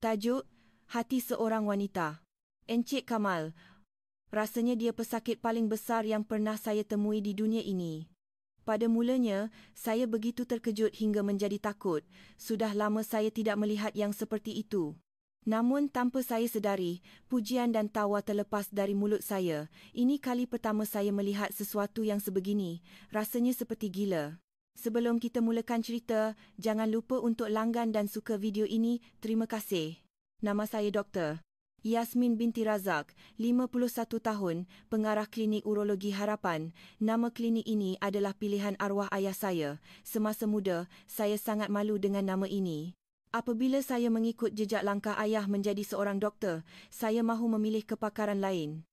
Tajuk, Hati Seorang Wanita. Encik Kamal. Rasanya dia pesakit paling besar yang pernah saya temui di dunia ini. Pada mulanya, saya begitu terkejut hingga menjadi takut. Sudah lama saya tidak melihat yang seperti itu. Namun tanpa saya sedari, pujian dan tawa terlepas dari mulut saya. Ini kali pertama saya melihat sesuatu yang sebegini. Rasanya seperti gila. Sebelum kita mulakan cerita, jangan lupa untuk langgan dan suka video ini. Terima kasih. Nama saya Dr. Yasmin binti Razak, 51 tahun, pengarah klinik urologi Harapan. Nama klinik ini adalah pilihan arwah ayah saya. Semasa muda, saya sangat malu dengan nama ini. Apabila saya mengikut jejak langkah ayah menjadi seorang doktor, saya mahu memilih kepakaran lain.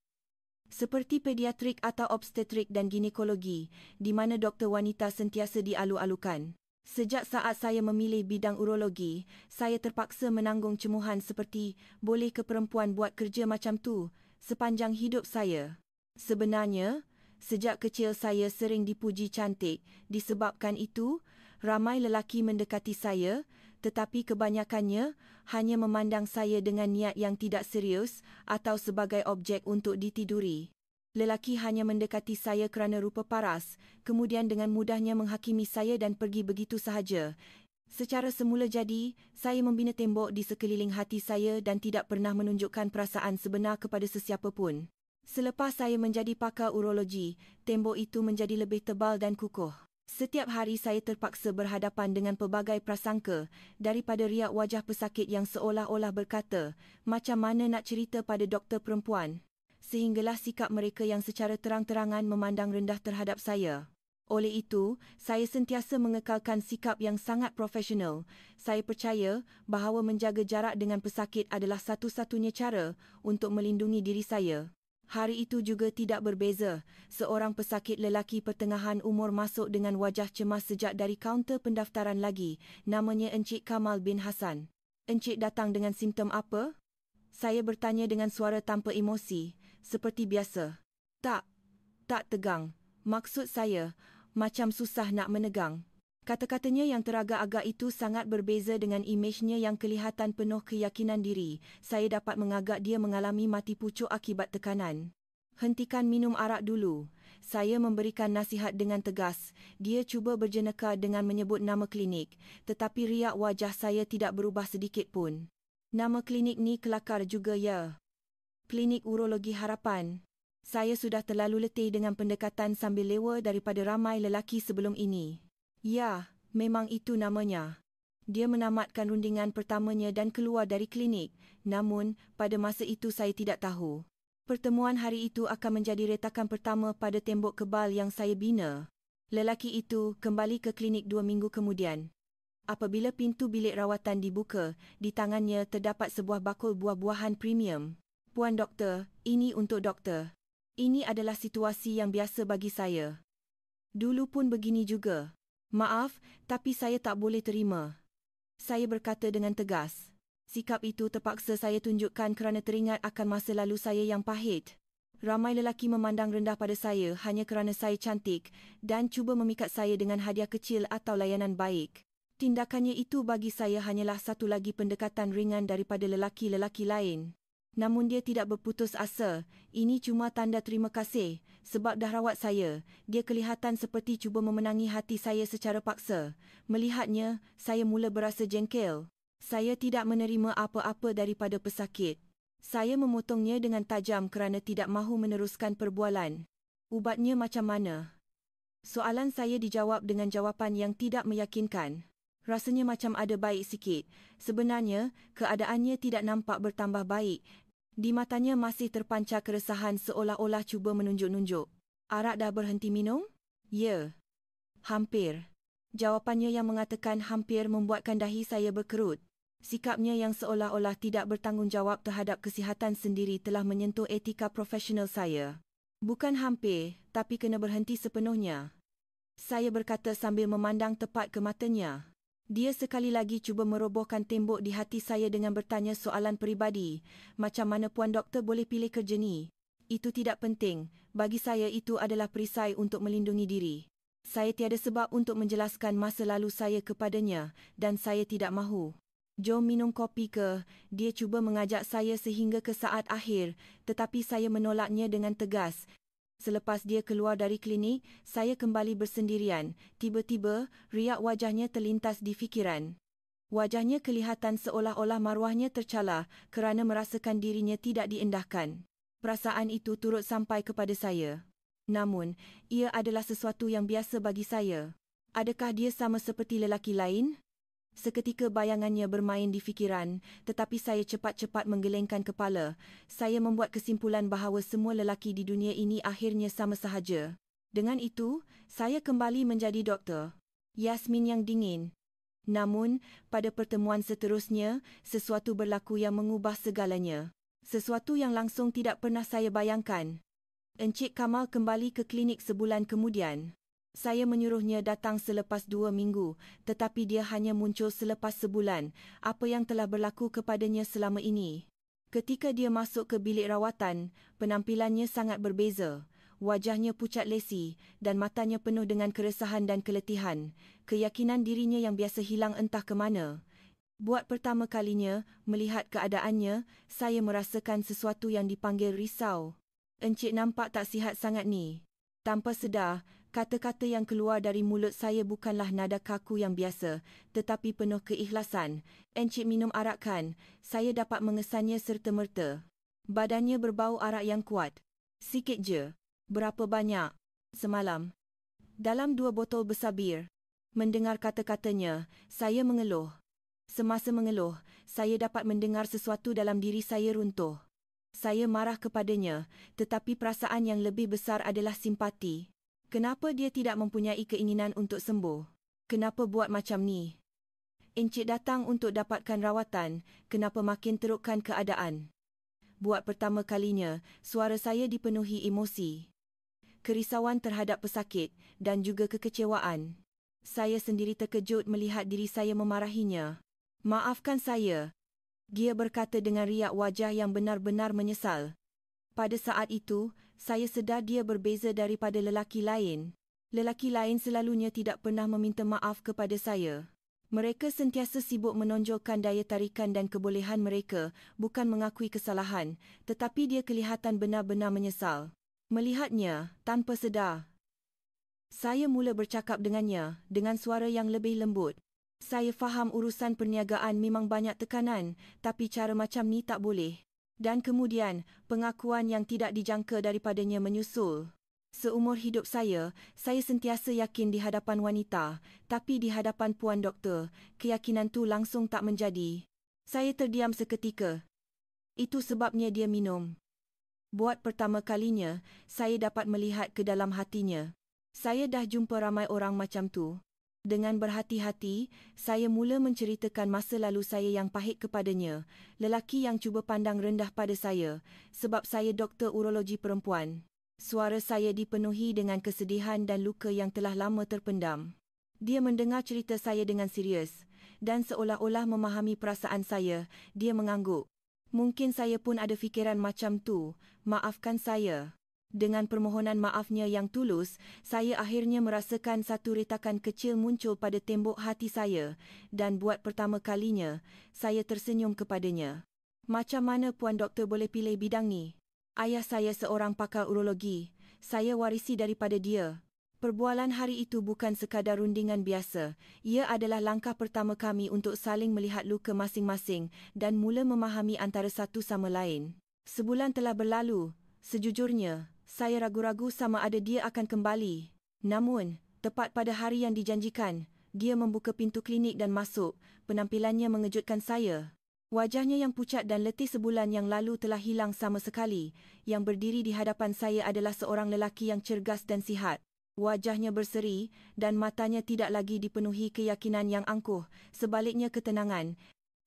Seperti pediatrik atau obstetrik dan ginekologi, di mana doktor wanita sentiasa dialu-alukan. Sejak saat saya memilih bidang urologi, saya terpaksa menanggung cemuhan seperti, boleh ke perempuan buat kerja macam tu, sepanjang hidup saya. Sebenarnya, sejak kecil saya sering dipuji cantik, disebabkan itu, ramai lelaki mendekati saya, tetapi kebanyakannya hanya memandang saya dengan niat yang tidak serius atau sebagai objek untuk ditiduri. Lelaki hanya mendekati saya kerana rupa paras, kemudian dengan mudahnya menghakimi saya dan pergi begitu sahaja. Secara semula jadi, saya membina tembok di sekeliling hati saya dan tidak pernah menunjukkan perasaan sebenar kepada sesiapa pun. Selepas saya menjadi pakar urologi, tembok itu menjadi lebih tebal dan kukuh. Setiap hari saya terpaksa berhadapan dengan pelbagai prasangka daripada riak wajah pesakit yang seolah-olah berkata, macam mana nak cerita pada doktor perempuan, sehinggalah sikap mereka yang secara terang-terangan memandang rendah terhadap saya. Oleh itu, saya sentiasa mengekalkan sikap yang sangat profesional. Saya percaya bahawa menjaga jarak dengan pesakit adalah satu-satunya cara untuk melindungi diri saya. Hari itu juga tidak berbeza. Seorang pesakit lelaki pertengahan umur masuk dengan wajah cemas sejak dari kaunter pendaftaran lagi. Namanya Encik Kamal bin Hassan. Encik datang dengan simptom apa? Saya bertanya dengan suara tanpa emosi, seperti biasa. Tak tegang. Maksud saya, macam susah nak menegang. Kata-katanya yang teragak-agak itu sangat berbeza dengan imejnya yang kelihatan penuh keyakinan diri. Saya dapat mengagak dia mengalami mati pucuk akibat tekanan. Hentikan minum arak dulu. Saya memberikan nasihat dengan tegas. Dia cuba berjenaka dengan menyebut nama klinik, tetapi riak wajah saya tidak berubah sedikit pun. Nama klinik ni kelakar juga ya. Klinik Urologi Harapan. Saya sudah terlalu letih dengan pendekatan sambil lewa daripada ramai lelaki sebelum ini. Ya, memang itu namanya. Dia menamatkan rundingan pertamanya dan keluar dari klinik. Namun, pada masa itu saya tidak tahu. Pertemuan hari itu akan menjadi retakan pertama pada tembok kebal yang saya bina. Lelaki itu kembali ke klinik 2 minggu kemudian. Apabila pintu bilik rawatan dibuka, di tangannya terdapat sebuah bakul buah-buahan premium. Puan Doktor, ini untuk doktor. Ini adalah situasi yang biasa bagi saya. Dulu pun begini juga. Maaf, tapi saya tak boleh terima. Saya berkata dengan tegas. Sikap itu terpaksa saya tunjukkan kerana teringat akan masa lalu saya yang pahit. Ramai lelaki memandang rendah pada saya hanya kerana saya cantik dan cuba memikat saya dengan hadiah kecil atau layanan baik. Tindakannya itu bagi saya hanyalah satu lagi pendekatan ringan daripada lelaki-lelaki lain. Namun dia tidak berputus asa. Ini cuma tanda terima kasih. Sebab dah rawat saya, dia kelihatan seperti cuba memenangi hati saya secara paksa. Melihatnya, saya mula berasa jengkel. Saya tidak menerima apa-apa daripada pesakit. Saya memotongnya dengan tajam kerana tidak mahu meneruskan perbualan. Ubatnya macam mana? Soalan saya dijawab dengan jawapan yang tidak meyakinkan. Rasanya macam ada baik sikit. Sebenarnya, keadaannya tidak nampak bertambah baik. Di matanya masih terpancar keresahan seolah-olah cuba menunjuk-nunjuk. Arak dah berhenti minum? Ya. Hampir. Jawapannya yang mengatakan hampir membuatkan dahi saya berkerut. Sikapnya yang seolah-olah tidak bertanggungjawab terhadap kesihatan sendiri telah menyentuh etika profesional saya. Bukan hampir, tapi kena berhenti sepenuhnya. Saya berkata sambil memandang tepat ke matanya. Dia sekali lagi cuba merobohkan tembok di hati saya dengan bertanya soalan peribadi. Macam mana Puan Doktor boleh pilih kerja ni? Itu tidak penting. Bagi saya itu adalah perisai untuk melindungi diri. Saya tiada sebab untuk menjelaskan masa lalu saya kepadanya dan saya tidak mahu. Jom minum kopi ke? Dia cuba mengajak saya sehingga ke saat akhir, tetapi saya menolaknya dengan tegas. Selepas dia keluar dari klinik, saya kembali bersendirian. Tiba-tiba, riak wajahnya terlintas di fikiran. Wajahnya kelihatan seolah-olah maruahnya tercalar kerana merasakan dirinya tidak diendahkan. Perasaan itu turut sampai kepada saya. Namun, ia adalah sesuatu yang biasa bagi saya. Adakah dia sama seperti lelaki lain? Seketika bayangannya bermain di fikiran, tetapi saya cepat-cepat menggelengkan kepala. Saya membuat kesimpulan bahawa semua lelaki di dunia ini akhirnya sama sahaja. Dengan itu, saya kembali menjadi doktor. Yasmin yang dingin. Namun, pada pertemuan seterusnya, sesuatu berlaku yang mengubah segalanya. Sesuatu yang langsung tidak pernah saya bayangkan. Encik Kamal kembali ke klinik sebulan kemudian. Saya menyuruhnya datang selepas 2 minggu, tetapi dia hanya muncul selepas sebulan. Apa yang telah berlaku kepadanya selama ini? Ketika dia masuk ke bilik rawatan, penampilannya sangat berbeza. Wajahnya pucat lesi dan matanya penuh dengan keresahan dan keletihan. Keyakinan dirinya yang biasa hilang entah ke mana. Buat pertama kalinya, melihat keadaannya, saya merasakan sesuatu yang dipanggil risau. Encik nampak tak sihat sangat ni. Tanpa sedar, kata-kata yang keluar dari mulut saya bukanlah nada kaku yang biasa, tetapi penuh keikhlasan. Encik minum arak kan? Saya dapat mengesannya serta-merta. Badannya berbau arak yang kuat. Sikit je. Berapa banyak? Semalam. Dalam 2 botol besar bir. Mendengar kata-katanya, saya mengeluh. Semasa mengeluh, saya dapat mendengar sesuatu dalam diri saya runtuh. Saya marah kepadanya, tetapi perasaan yang lebih besar adalah simpati. Kenapa dia tidak mempunyai keinginan untuk sembuh? Kenapa buat macam ni? Encik datang untuk dapatkan rawatan, kenapa makin terukkan keadaan? Buat pertama kalinya, suara saya dipenuhi emosi. Kerisauan terhadap pesakit dan juga kekecewaan. Saya sendiri terkejut melihat diri saya memarahinya. Maafkan saya. Dia berkata dengan riak wajah yang benar-benar menyesal. Pada saat itu, saya sedar dia berbeza daripada lelaki lain. Lelaki lain selalunya tidak pernah meminta maaf kepada saya. Mereka sentiasa sibuk menonjolkan daya tarikan dan kebolehan mereka, bukan mengakui kesalahan, tetapi dia kelihatan benar-benar menyesal. Melihatnya, tanpa sedar, saya mula bercakap dengannya, dengan suara yang lebih lembut. Saya faham urusan perniagaan memang banyak tekanan, tapi cara macam ni tak boleh. Dan kemudian, pengakuan yang tidak dijangka daripadanya menyusul. Seumur hidup saya sentiasa yakin di hadapan wanita, tapi di hadapan Puan Doktor, keyakinan tu langsung tak menjadi. Saya terdiam seketika. Itu sebabnya dia minum. Buat pertama kalinya, saya dapat melihat ke dalam hatinya. Saya dah jumpa ramai orang macam tu. Dengan berhati-hati, saya mula menceritakan masa lalu saya yang pahit kepadanya, lelaki yang cuba pandang rendah pada saya, sebab saya doktor urologi perempuan. Suara saya dipenuhi dengan kesedihan dan luka yang telah lama terpendam. Dia mendengar cerita saya dengan serius, dan seolah-olah memahami perasaan saya, dia mengangguk. Mungkin saya pun ada fikiran macam tu, maafkan saya. Dengan permohonan maafnya yang tulus, saya akhirnya merasakan satu retakan kecil muncul pada tembok hati saya, dan buat pertama kalinya, saya tersenyum kepadanya. Macam mana Puan Doktor boleh pilih bidang ni? Ayah saya seorang pakar urologi. Saya warisi daripada dia. Perbualan hari itu bukan sekadar rundingan biasa. Ia adalah langkah pertama kami untuk saling melihat luka masing-masing dan mula memahami antara satu sama lain. Sebulan telah berlalu. Sejujurnya, saya ragu-ragu sama ada dia akan kembali. Namun, tepat pada hari yang dijanjikan, dia membuka pintu klinik dan masuk. Penampilannya mengejutkan saya. Wajahnya yang pucat dan letih sebulan yang lalu telah hilang sama sekali. Yang berdiri di hadapan saya adalah seorang lelaki yang cergas dan sihat. Wajahnya berseri dan matanya tidak lagi dipenuhi keyakinan yang angkuh, sebaliknya ketenangan.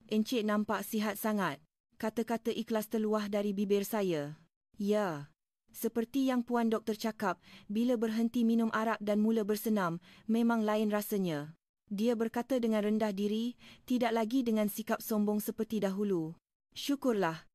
Encik nampak sihat sangat. Kata-kata ikhlas terluah dari bibir saya. Ya. Seperti yang Puan Doktor cakap, bila berhenti minum arak dan mula bersenam, memang lain rasanya. Dia berkata dengan rendah diri, tidak lagi dengan sikap sombong seperti dahulu. Syukurlah.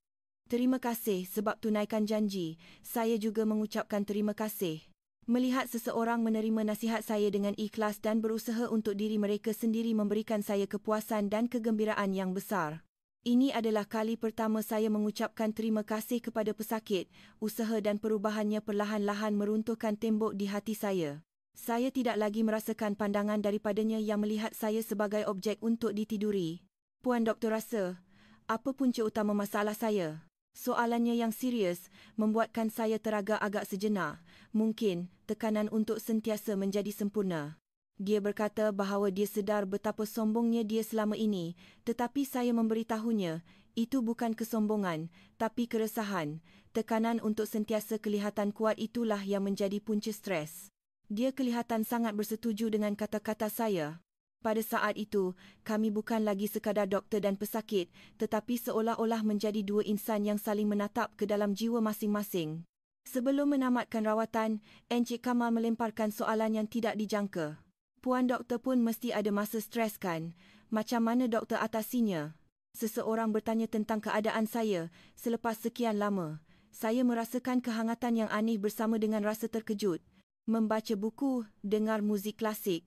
Terima kasih sebab tunaikan janji. Saya juga mengucapkan terima kasih. Melihat seseorang menerima nasihat saya dengan ikhlas dan berusaha untuk diri mereka sendiri memberikan saya kepuasan dan kegembiraan yang besar. Ini adalah kali pertama saya mengucapkan terima kasih kepada pesakit. Usaha dan perubahannya perlahan-lahan meruntuhkan tembok di hati saya. Saya tidak lagi merasakan pandangan daripadanya yang melihat saya sebagai objek untuk ditiduri. Puan Doktor rasa, apa punca utama masalah saya? Soalannya yang serius membuatkan saya teragak-agak sejenak. Mungkin tekanan untuk sentiasa menjadi sempurna. Dia berkata bahawa dia sedar betapa sombongnya dia selama ini, tetapi saya memberitahunya, itu bukan kesombongan, tapi keresahan. Tekanan untuk sentiasa kelihatan kuat itulah yang menjadi punca stres. Dia kelihatan sangat bersetuju dengan kata-kata saya. Pada saat itu, kami bukan lagi sekadar doktor dan pesakit, tetapi seolah-olah menjadi dua insan yang saling menatap ke dalam jiwa masing-masing. Sebelum menamatkan rawatan, Encik Kamal melemparkan soalan yang tidak dijangka. Puan Doktor pun mesti ada masa stres kan? Macam mana doktor atasinya? Seseorang bertanya tentang keadaan saya selepas sekian lama. Saya merasakan kehangatan yang aneh bersama dengan rasa terkejut. Membaca buku, dengar muzik klasik.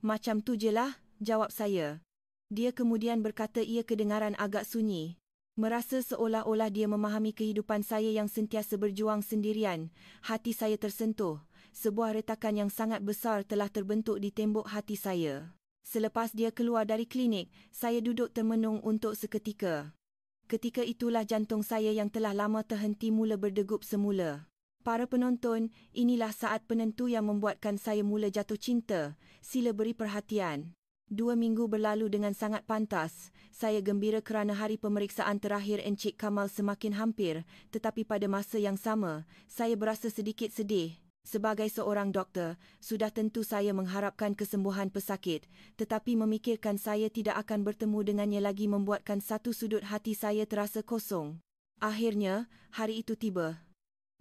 Macam tu je lah, jawab saya. Dia kemudian berkata ia kedengaran agak sunyi. Merasa seolah-olah dia memahami kehidupan saya yang sentiasa berjuang sendirian. Hati saya tersentuh. Sebuah retakan yang sangat besar telah terbentuk di tembok hati saya. Selepas dia keluar dari klinik, saya duduk termenung untuk seketika. Ketika itulah jantung saya yang telah lama terhenti mula berdegup semula. Para penonton, inilah saat penentu yang membuatkan saya mula jatuh cinta. Sila beri perhatian. 2 minggu berlalu dengan sangat pantas. Saya gembira kerana hari pemeriksaan terakhir Encik Kamal semakin hampir, tetapi pada masa yang sama, saya berasa sedikit sedih. Sebagai seorang doktor, sudah tentu saya mengharapkan kesembuhan pesakit, tetapi memikirkan saya tidak akan bertemu dengannya lagi membuatkan satu sudut hati saya terasa kosong. Akhirnya, hari itu tiba.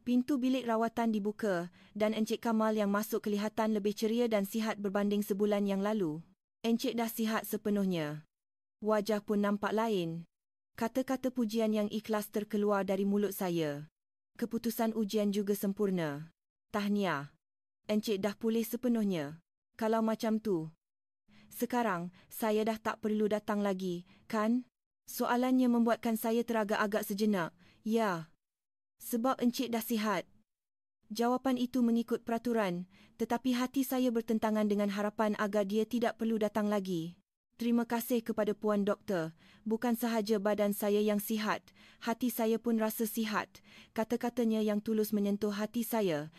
Pintu bilik rawatan dibuka dan Encik Kamal yang masuk kelihatan lebih ceria dan sihat berbanding sebulan yang lalu. Encik dah sihat sepenuhnya. Wajah pun nampak lain. Kata-kata pujian yang ikhlas terkeluar dari mulut saya. Keputusan ujian juga sempurna. Tahniah. Encik dah pulih sepenuhnya. Kalau macam tu, sekarang saya dah tak perlu datang lagi, kan? Soalannya membuatkan saya teragak-agak sejenak. Ya. Sebab encik dah sihat. Jawapan itu mengikut peraturan, tetapi hati saya bertentangan dengan harapan agar dia tidak perlu datang lagi. Terima kasih kepada Puan Doktor. Bukan sahaja badan saya yang sihat, hati saya pun rasa sihat. Kata-katanya yang tulus menyentuh hati saya.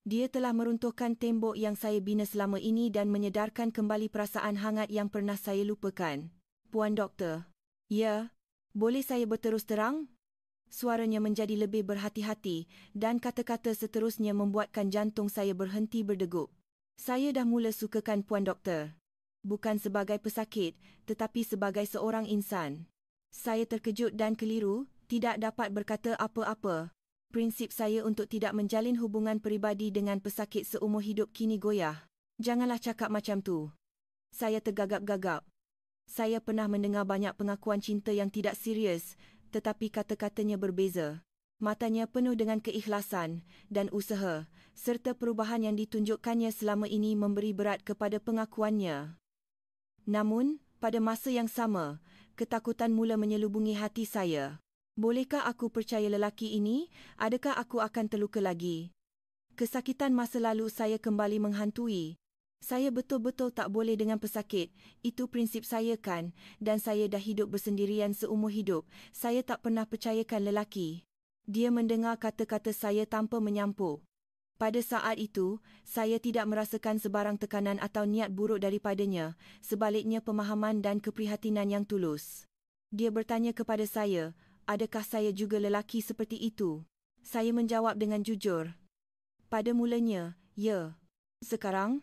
Dia telah meruntuhkan tembok yang saya bina selama ini dan menyedarkan kembali perasaan hangat yang pernah saya lupakan. Puan Doktor. Ya, boleh saya berterus terang? Suaranya menjadi lebih berhati-hati dan kata-kata seterusnya membuatkan jantung saya berhenti berdegup. Saya dah mula sukakan Puan Doktor. Bukan sebagai pesakit, tetapi sebagai seorang insan. Saya terkejut dan keliru, tidak dapat berkata apa-apa. Prinsip saya untuk tidak menjalin hubungan peribadi dengan pesakit seumur hidup kini goyah. Janganlah cakap macam tu. Saya tergagap-gagap. Saya pernah mendengar banyak pengakuan cinta yang tidak serius, tetapi kata-katanya berbeza. Matanya penuh dengan keikhlasan dan usaha, serta perubahan yang ditunjukkannya selama ini memberi berat kepada pengakuannya. Namun, pada masa yang sama, ketakutan mula menyelubungi hati saya. Bolehkah aku percaya lelaki ini? Adakah aku akan terluka lagi? Kesakitan masa lalu saya kembali menghantui. Saya betul-betul tak boleh dengan pesakit. Itu prinsip saya kan, dan saya dah hidup bersendirian seumur hidup. Saya tak pernah percayakan lelaki. Dia mendengar kata-kata saya tanpa menyampuk. Pada saat itu, saya tidak merasakan sebarang tekanan atau niat buruk daripadanya, sebaliknya pemahaman dan keprihatinan yang tulus. Dia bertanya kepada saya, adakah saya juga lelaki seperti itu? Saya menjawab dengan jujur. Pada mulanya, ya. Sekarang?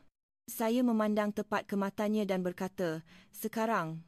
Saya memandang tepat ke matanya dan berkata, sekarang.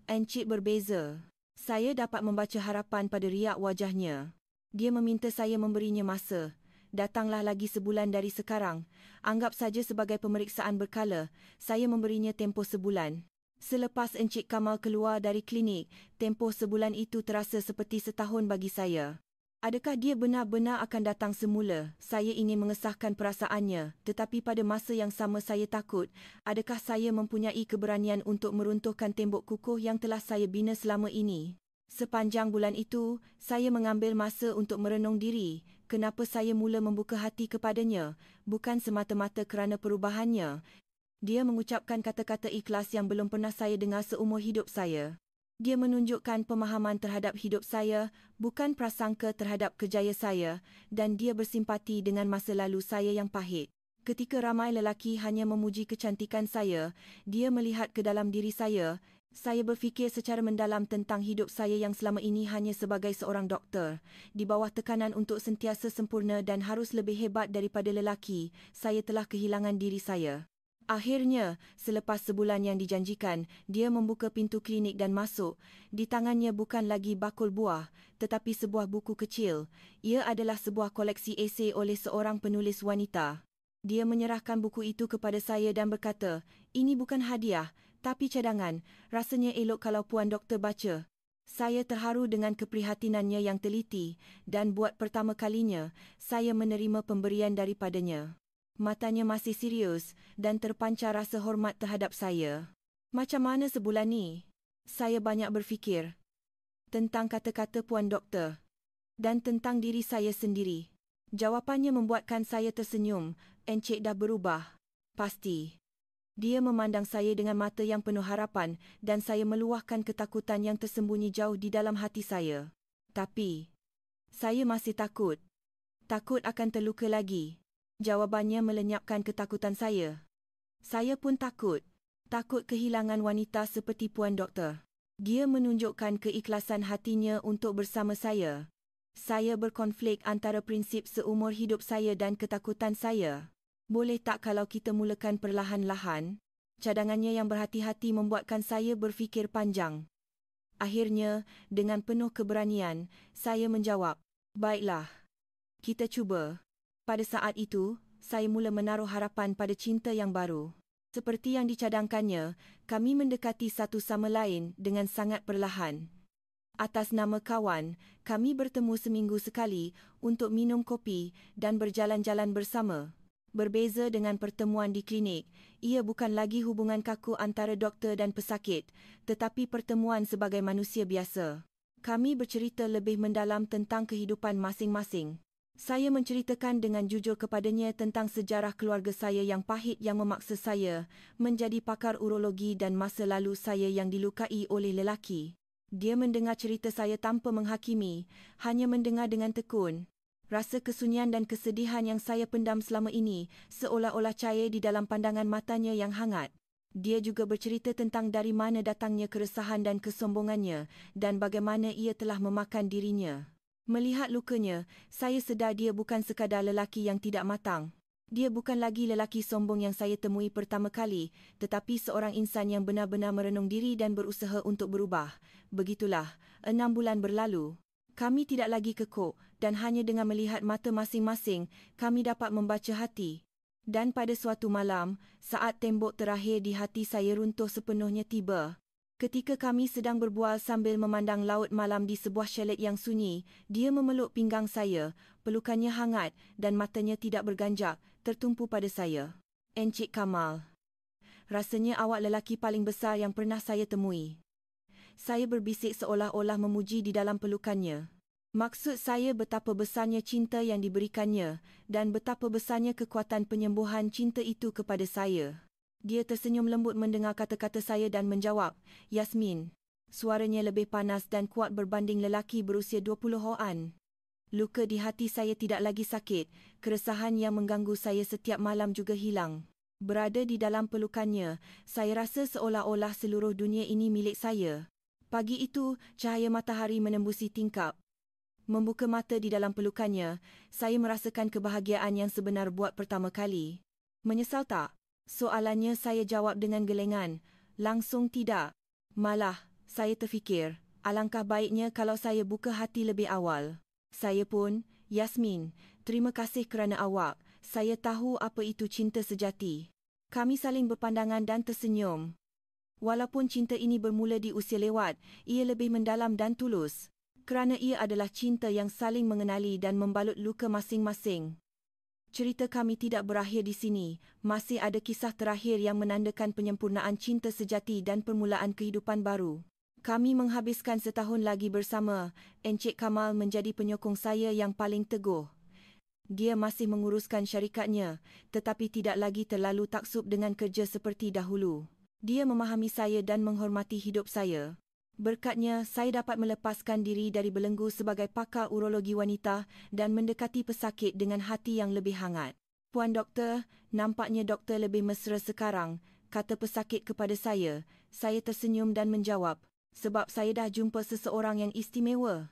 Encik berbeza. Saya dapat membaca harapan pada riak wajahnya. Dia meminta saya memberinya masa. Datanglah lagi sebulan dari sekarang. Anggap saja sebagai pemeriksaan berkala. Saya memberinya tempoh sebulan. Selepas Encik Kamal keluar dari klinik, tempoh sebulan itu terasa seperti setahun bagi saya. Adakah dia benar-benar akan datang semula? Saya ingin mengesahkan perasaannya, tetapi pada masa yang sama saya takut. Adakah saya mempunyai keberanian untuk meruntuhkan tembok kukuh yang telah saya bina selama ini? Sepanjang bulan itu, saya mengambil masa untuk merenung diri. Kenapa saya mula membuka hati kepadanya? Bukan semata-mata kerana perubahannya. Dia mengucapkan kata-kata ikhlas yang belum pernah saya dengar seumur hidup saya. Dia menunjukkan pemahaman terhadap hidup saya, bukan prasangka terhadap kerjaya saya, dan dia bersimpati dengan masa lalu saya yang pahit. Ketika ramai lelaki hanya memuji kecantikan saya, dia melihat ke dalam diri saya. Saya berfikir secara mendalam tentang hidup saya yang selama ini hanya sebagai seorang doktor. Di bawah tekanan untuk sentiasa sempurna dan harus lebih hebat daripada lelaki, saya telah kehilangan diri saya. Akhirnya, selepas sebulan yang dijanjikan, dia membuka pintu klinik dan masuk. Di tangannya bukan lagi bakul buah, tetapi sebuah buku kecil. Ia adalah sebuah koleksi esei oleh seorang penulis wanita. Dia menyerahkan buku itu kepada saya dan berkata, "Ini bukan hadiah, tapi cadangan. Rasanya elok kalau Puan Doktor baca." Saya terharu dengan keprihatinannya yang teliti, dan buat pertama kalinya, saya menerima pemberian daripadanya. Matanya masih serius dan terpancar rasa hormat terhadap saya. "Macam mana sebulan ni?" Saya banyak berfikir tentang kata-kata Puan Doktor dan tentang diri saya sendiri. Jawapannya membuatkan saya tersenyum. "Encik dah berubah." "Pasti." Dia memandang saya dengan mata yang penuh harapan dan saya meluahkan ketakutan yang tersembunyi jauh di dalam hati saya. "Tapi, saya masih takut. Takut akan terluka lagi." Jawabannya melenyapkan ketakutan saya. Saya pun takut. Takut kehilangan wanita seperti Puan Doktor. Dia menunjukkan keikhlasan hatinya untuk bersama saya. Saya berkonflik antara prinsip seumur hidup saya dan ketakutan saya. Boleh tak kalau kita mulakan perlahan-lahan? Cadangannya yang berhati-hati membuatkan saya berfikir panjang. Akhirnya, dengan penuh keberanian, saya menjawab, "Baiklah, kita cuba." Pada saat itu, saya mula menaruh harapan pada cinta yang baru. Seperti yang dicadangkannya, kami mendekati satu sama lain dengan sangat perlahan. Atas nama kawan, kami bertemu seminggu sekali untuk minum kopi dan berjalan-jalan bersama. Berbeza dengan pertemuan di klinik, ia bukan lagi hubungan kaku antara doktor dan pesakit, tetapi pertemuan sebagai manusia biasa. Kami bercerita lebih mendalam tentang kehidupan masing-masing. Saya menceritakan dengan jujur kepadanya tentang sejarah keluarga saya yang pahit yang memaksa saya menjadi pakar urologi dan masa lalu saya yang dilukai oleh lelaki. Dia mendengar cerita saya tanpa menghakimi, hanya mendengar dengan tekun. Rasa kesunyian dan kesedihan yang saya pendam selama ini seolah-olah cair di dalam pandangan matanya yang hangat. Dia juga bercerita tentang dari mana datangnya keresahan dan kesombongannya dan bagaimana ia telah memakan dirinya. Melihat lukanya, saya sedar dia bukan sekadar lelaki yang tidak matang. Dia bukan lagi lelaki sombong yang saya temui pertama kali, tetapi seorang insan yang benar-benar merenung diri dan berusaha untuk berubah. Begitulah, 6 bulan berlalu. Kami tidak lagi kekok dan hanya dengan melihat mata masing-masing, kami dapat membaca hati. Dan pada suatu malam, saat tembok terakhir di hati saya runtuh sepenuhnya tiba. Ketika kami sedang berbual sambil memandang laut malam di sebuah chalet yang sunyi, dia memeluk pinggang saya, pelukannya hangat dan matanya tidak berganjak, tertumpu pada saya. "Encik Kamal, rasanya awak lelaki paling besar yang pernah saya temui." Saya berbisik seolah-olah memuji di dalam pelukannya. Maksud saya betapa besarnya cinta yang diberikannya dan betapa besarnya kekuatan penyembuhan cinta itu kepada saya. Dia tersenyum lembut mendengar kata-kata saya dan menjawab, "Yasmin." Suaranya lebih panas dan kuat berbanding lelaki berusia 20-an. Luka di hati saya tidak lagi sakit, keresahan yang mengganggu saya setiap malam juga hilang. Berada di dalam pelukannya, saya rasa seolah-olah seluruh dunia ini milik saya. Pagi itu, cahaya matahari menembusi tingkap. Membuka mata di dalam pelukannya, saya merasakan kebahagiaan yang sebenar buat pertama kali. "Menyesal tak?" Soalannya saya jawab dengan gelengan. "Langsung tidak. Malah, saya terfikir, alangkah baiknya kalau saya buka hati lebih awal." "Saya pun, Yasmin, terima kasih kerana awak. Saya tahu apa itu cinta sejati." Kami saling berpandangan dan tersenyum. Walaupun cinta ini bermula di usia lewat, ia lebih mendalam dan tulus. Kerana ia adalah cinta yang saling mengenali dan membalut luka masing-masing. Cerita kami tidak berakhir di sini. Masih ada kisah terakhir yang menandakan penyempurnaan cinta sejati dan permulaan kehidupan baru. Kami menghabiskan setahun lagi bersama. Encik Kamal menjadi penyokong saya yang paling teguh. Dia masih menguruskan syarikatnya, tetapi tidak lagi terlalu taksub dengan kerja seperti dahulu. Dia memahami saya dan menghormati hidup saya. Berkatnya, saya dapat melepaskan diri dari belenggu sebagai pakar urologi wanita dan mendekati pesakit dengan hati yang lebih hangat. Puan Doktor, nampaknya doktor lebih mesra sekarang, kata pesakit kepada saya. Saya tersenyum dan menjawab, sebab saya dah jumpa seseorang yang istimewa.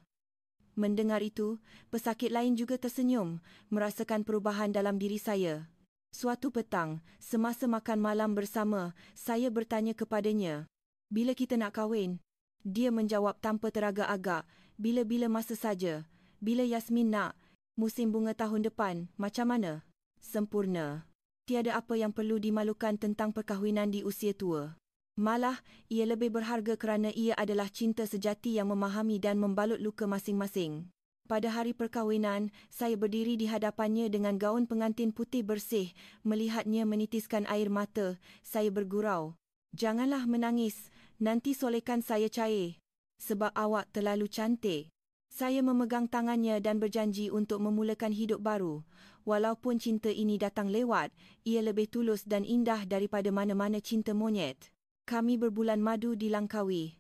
Mendengar itu, pesakit lain juga tersenyum, merasakan perubahan dalam diri saya. Suatu petang, semasa makan malam bersama, saya bertanya kepadanya, bila kita nak kahwin? Dia menjawab tanpa teragak-agak, bila-bila masa saja. Bila Yasmin nak? Musim bunga tahun depan, macam mana? Sempurna. Tiada apa yang perlu dimalukan tentang perkahwinan di usia tua. Malah, ia lebih berharga kerana ia adalah cinta sejati yang memahami dan membalut luka masing-masing. Pada hari perkahwinan, saya berdiri di hadapannya dengan gaun pengantin putih bersih. Melihatnya menitiskan air mata, saya bergurau. Janganlah menangis, nanti solekan saya cair. Sebab awak terlalu cantik. Saya memegang tangannya dan berjanji untuk memulakan hidup baru. Walaupun cinta ini datang lewat, ia lebih tulus dan indah daripada mana-mana cinta monyet. Kami berbulan madu di Langkawi.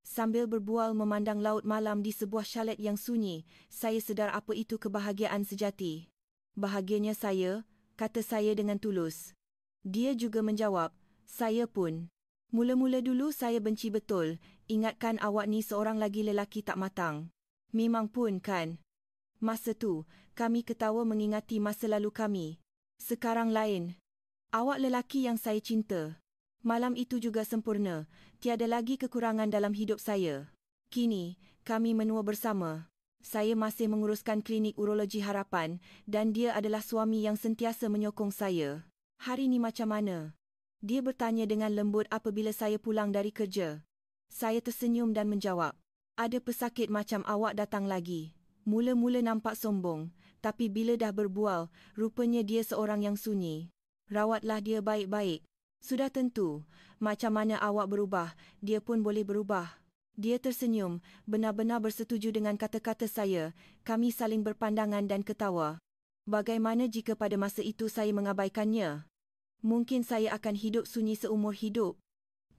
Sambil berbual memandang laut malam di sebuah chalet yang sunyi, saya sedar apa itu kebahagiaan sejati. Bahagianya saya, kata saya dengan tulus. Dia juga menjawab, saya pun. Mula-mula dulu saya benci betul, ingatkan awak ni seorang lagi lelaki tak matang. Memang pun kan. Masa tu, kami ketawa mengingati masa lalu kami. Sekarang lain. Awak lelaki yang saya cinta. Malam itu juga sempurna, tiada lagi kekurangan dalam hidup saya. Kini, kami menua bersama. Saya masih menguruskan klinik urologi harapan dan dia adalah suami yang sentiasa menyokong saya. Hari ni macam mana? Dia bertanya dengan lembut apabila saya pulang dari kerja. Saya tersenyum dan menjawab, ada pesakit macam awak datang lagi. Mula-mula nampak sombong, tapi bila dah berbual, rupanya dia seorang yang sunyi. Rawatlah dia baik-baik. Sudah tentu, macam mana awak berubah, dia pun boleh berubah. Dia tersenyum, benar-benar bersetuju dengan kata-kata saya. Kami saling berpandangan dan ketawa. Bagaimana jika pada masa itu saya mengabaikannya? Mungkin saya akan hidup sunyi seumur hidup.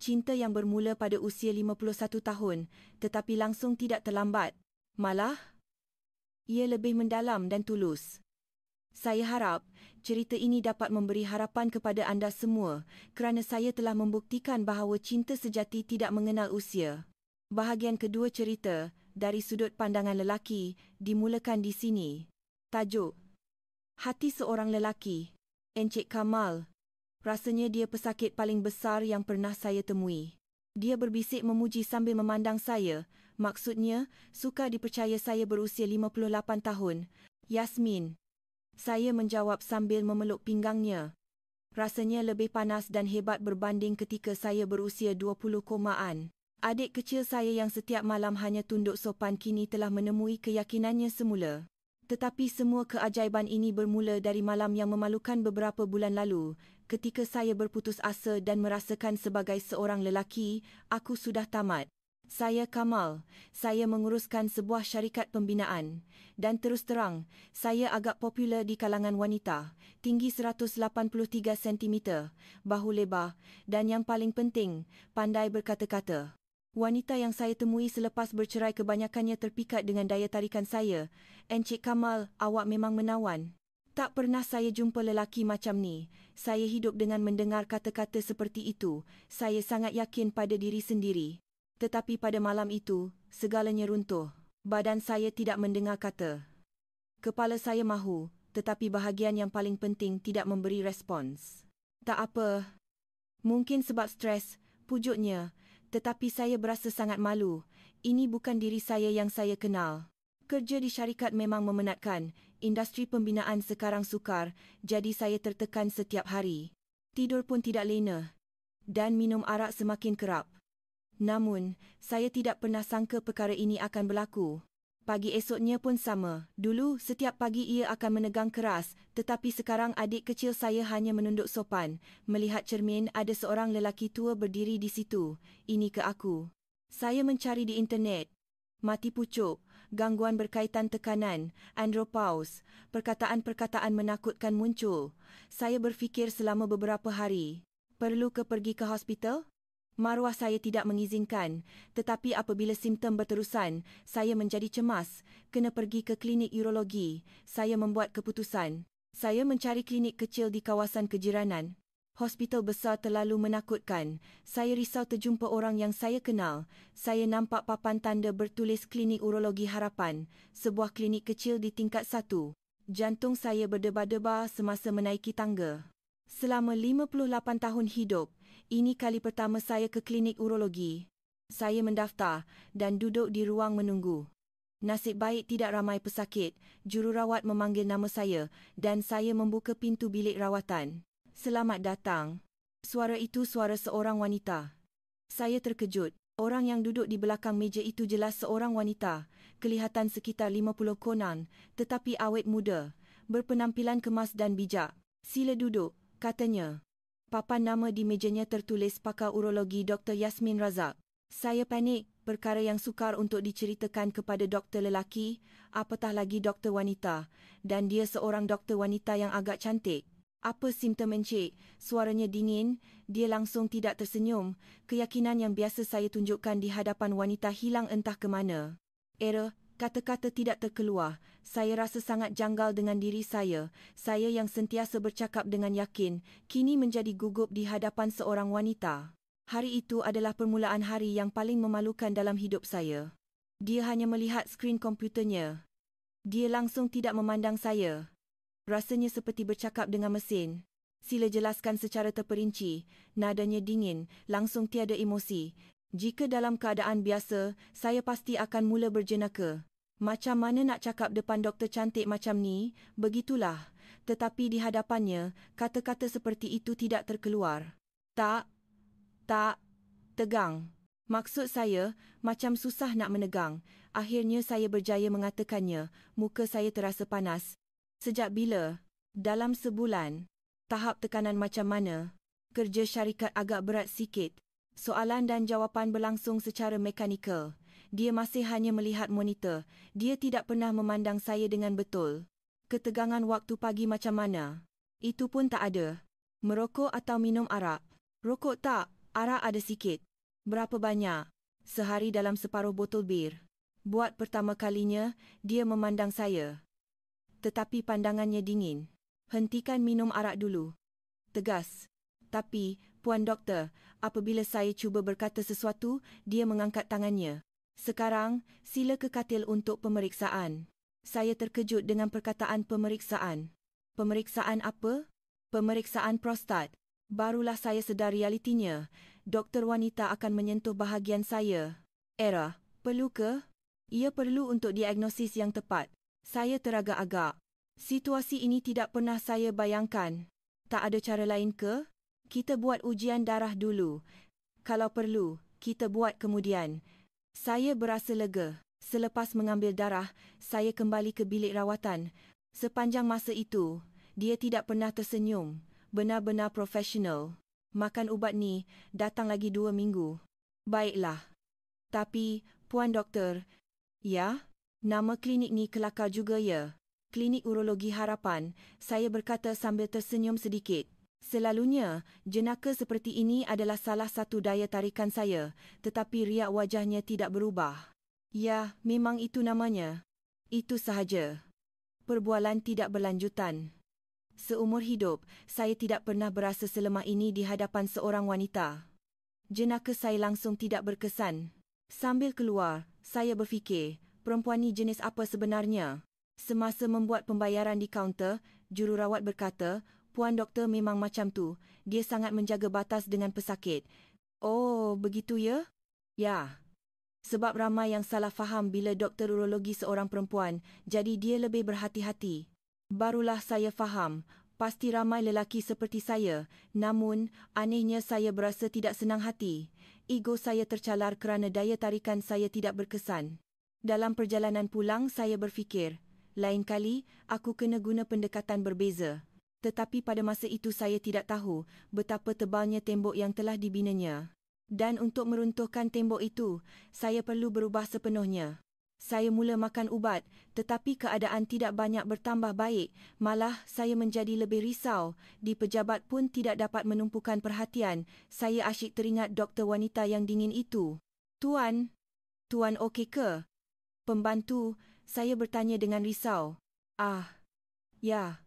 Cinta yang bermula pada usia 51 tahun, tetapi langsung tidak terlambat. Malah, ia lebih mendalam dan tulus. Saya harap cerita ini dapat memberi harapan kepada anda semua kerana saya telah membuktikan bahawa cinta sejati tidak mengenal usia. Bahagian kedua cerita, dari sudut pandangan lelaki, dimulakan di sini. Tajuk, Hati Seorang Lelaki. Encik Kamal. Rasanya dia pesakit paling besar yang pernah saya temui. Dia berbisik memuji sambil memandang saya. Maksudnya, suka dipercaya saya berusia 58 tahun. Yasmin. Saya menjawab sambil memeluk pinggangnya. Rasanya lebih panas dan hebat berbanding ketika saya berusia 20-an. Adik kecil saya yang setiap malam hanya tunduk sopan kini telah menemui keyakinannya semula. Tetapi semua keajaiban ini bermula dari malam yang memalukan beberapa bulan lalu, ketika saya berputus asa dan merasakan sebagai seorang lelaki, aku sudah tamat. Saya Kamal, saya menguruskan sebuah syarikat pembinaan. Dan terus terang, saya agak popular di kalangan wanita, tinggi 183 cm, bahu lebar, dan yang paling penting, pandai berkata-kata. Wanita yang saya temui selepas bercerai kebanyakannya terpikat dengan daya tarikan saya. Encik Kamal, awak memang menawan. Tak pernah saya jumpa lelaki macam ni. Saya hidup dengan mendengar kata-kata seperti itu. Saya sangat yakin pada diri sendiri. Tetapi pada malam itu, segalanya runtuh. Badan saya tidak mendengar kata. Kepala saya mahu, tetapi bahagian yang paling penting tidak memberi respons. Tak apa. Mungkin sebab stres, pujuknya. Tetapi saya berasa sangat malu. Ini bukan diri saya yang saya kenal. Kerja di syarikat memang memenatkan. Industri pembinaan sekarang sukar, jadi saya tertekan setiap hari. Tidur pun tidak lena. Dan minum arak semakin kerap. Namun, saya tidak pernah sangka perkara ini akan berlaku. Pagi esoknya pun sama. Dulu, setiap pagi ia akan menegang keras, tetapi sekarang adik kecil saya hanya menunduk sopan. Melihat cermin, ada seorang lelaki tua berdiri di situ. Ini ke aku. Saya mencari di internet. Mati pucuk, gangguan berkaitan tekanan, andropause, perkataan-perkataan menakutkan muncul. Saya berfikir selama beberapa hari. Perlu pergi ke hospital? Maruah saya tidak mengizinkan, tetapi apabila simptom berterusan, saya menjadi cemas. Kena pergi ke klinik urologi. Saya membuat keputusan. Saya mencari klinik kecil di kawasan kejiranan. Hospital besar terlalu menakutkan. Saya risau terjumpa orang yang saya kenal. Saya nampak papan tanda bertulis Klinik Urologi Harapan, sebuah klinik kecil di tingkat 1. Jantung saya berdebar-debar semasa menaiki tangga. Selama 58 tahun hidup, ini kali pertama saya ke klinik urologi. Saya mendaftar dan duduk di ruang menunggu. Nasib baik tidak ramai pesakit. Jururawat memanggil nama saya dan saya membuka pintu bilik rawatan. Selamat datang. Suara itu suara seorang wanita. Saya terkejut. Orang yang duduk di belakang meja itu jelas seorang wanita. Kelihatan sekitar 50 konan, tetapi awet muda. Berpenampilan kemas dan bijak. Sila duduk, katanya. Papan nama di mejanya tertulis pakar urologi Dr. Yasmin Razak. Saya panik, perkara yang sukar untuk diceritakan kepada doktor lelaki, apatah lagi doktor wanita, dan dia seorang doktor wanita yang agak cantik. Apa simptom encik? Suaranya dingin, dia langsung tidak tersenyum. Keyakinan yang biasa saya tunjukkan di hadapan wanita hilang entah ke mana. Kata-kata tidak terkeluar. Saya rasa sangat janggal dengan diri saya. Saya yang sentiasa bercakap dengan yakin, kini menjadi gugup di hadapan seorang wanita. Hari itu adalah permulaan hari yang paling memalukan dalam hidup saya. Dia hanya melihat skrin komputernya. Dia langsung tidak memandang saya. Rasanya seperti bercakap dengan mesin. Sila jelaskan secara terperinci. Nadanya dingin, langsung tiada emosi. Jika dalam keadaan biasa, saya pasti akan mula berjenaka. Macam mana nak cakap depan doktor cantik macam ni? Begitulah. Tetapi di hadapannya, kata-kata seperti itu tidak terkeluar. Tak, tegang. Maksud saya, macam susah nak menegang. Akhirnya saya berjaya mengatakannya. Muka saya terasa panas. Sejak bila? Dalam sebulan. Tahap tekanan macam mana? Kerja syarikat agak berat sikit. Soalan dan jawapan berlangsung secara mekanikal. Dia masih hanya melihat monitor. Dia tidak pernah memandang saya dengan betul. Ketegangan waktu pagi macam mana? Itu pun tak ada. Merokok atau minum arak? Rokok tak, arak ada sikit. Berapa banyak? Sehari dalam separuh botol bir. Buat pertama kalinya, dia memandang saya. Tetapi pandangannya dingin. Hentikan minum arak dulu. Tegas. Tapi, Puan Doktor, apabila saya cuba berkata sesuatu, dia mengangkat tangannya. Sekarang, sila ke katil untuk pemeriksaan. Saya terkejut dengan perkataan pemeriksaan. Pemeriksaan apa? Pemeriksaan prostat. Barulah saya sedar realitinya. Doktor wanita akan menyentuh bahagian saya. Perlu ke? Ia perlu untuk diagnosis yang tepat. Saya teragak-agak. Situasi ini tidak pernah saya bayangkan. Tak ada cara lain ke? Kita buat ujian darah dulu. Kalau perlu, kita buat kemudian. Saya berasa lega. Selepas mengambil darah, saya kembali ke bilik rawatan. Sepanjang masa itu, dia tidak pernah tersenyum. Benar-benar profesional. Makan ubat ni, datang lagi 2 minggu. Baiklah. Tapi, Puan Doktor, ya? Nama klinik ni kelakar juga ya? Klinik Urologi Harapan, saya berkata sambil tersenyum sedikit. Selalunya, jenaka seperti ini adalah salah satu daya tarikan saya, tetapi riak wajahnya tidak berubah. Ya, memang itu namanya. Itu sahaja. Perbualan tidak berlanjutan. Seumur hidup, saya tidak pernah berasa selemah ini di hadapan seorang wanita. Jenaka saya langsung tidak berkesan. Sambil keluar, saya berfikir, perempuan ni jenis apa sebenarnya? Semasa membuat pembayaran di kaunter, jururawat berkata, Puan Doktor memang macam tu. Dia sangat menjaga batas dengan pesakit. Oh, begitu ya? Ya. Sebab ramai yang salah faham bila doktor urologi seorang perempuan, jadi dia lebih berhati-hati. Barulah saya faham. Pasti ramai lelaki seperti saya. Namun, anehnya saya berasa tidak senang hati. Ego saya tercalar kerana daya tarikan saya tidak berkesan. Dalam perjalanan pulang saya berfikir, lain kali aku kena guna pendekatan berbeza. Tetapi pada masa itu saya tidak tahu betapa tebalnya tembok yang telah dibinanya. Dan untuk meruntuhkan tembok itu, saya perlu berubah sepenuhnya. Saya mula makan ubat, tetapi keadaan tidak banyak bertambah baik, malah saya menjadi lebih risau. Di pejabat pun tidak dapat menumpukan perhatian. Saya asyik teringat doktor wanita yang dingin itu. Tuan okey ke? Pembantu, saya bertanya dengan risau. Ya,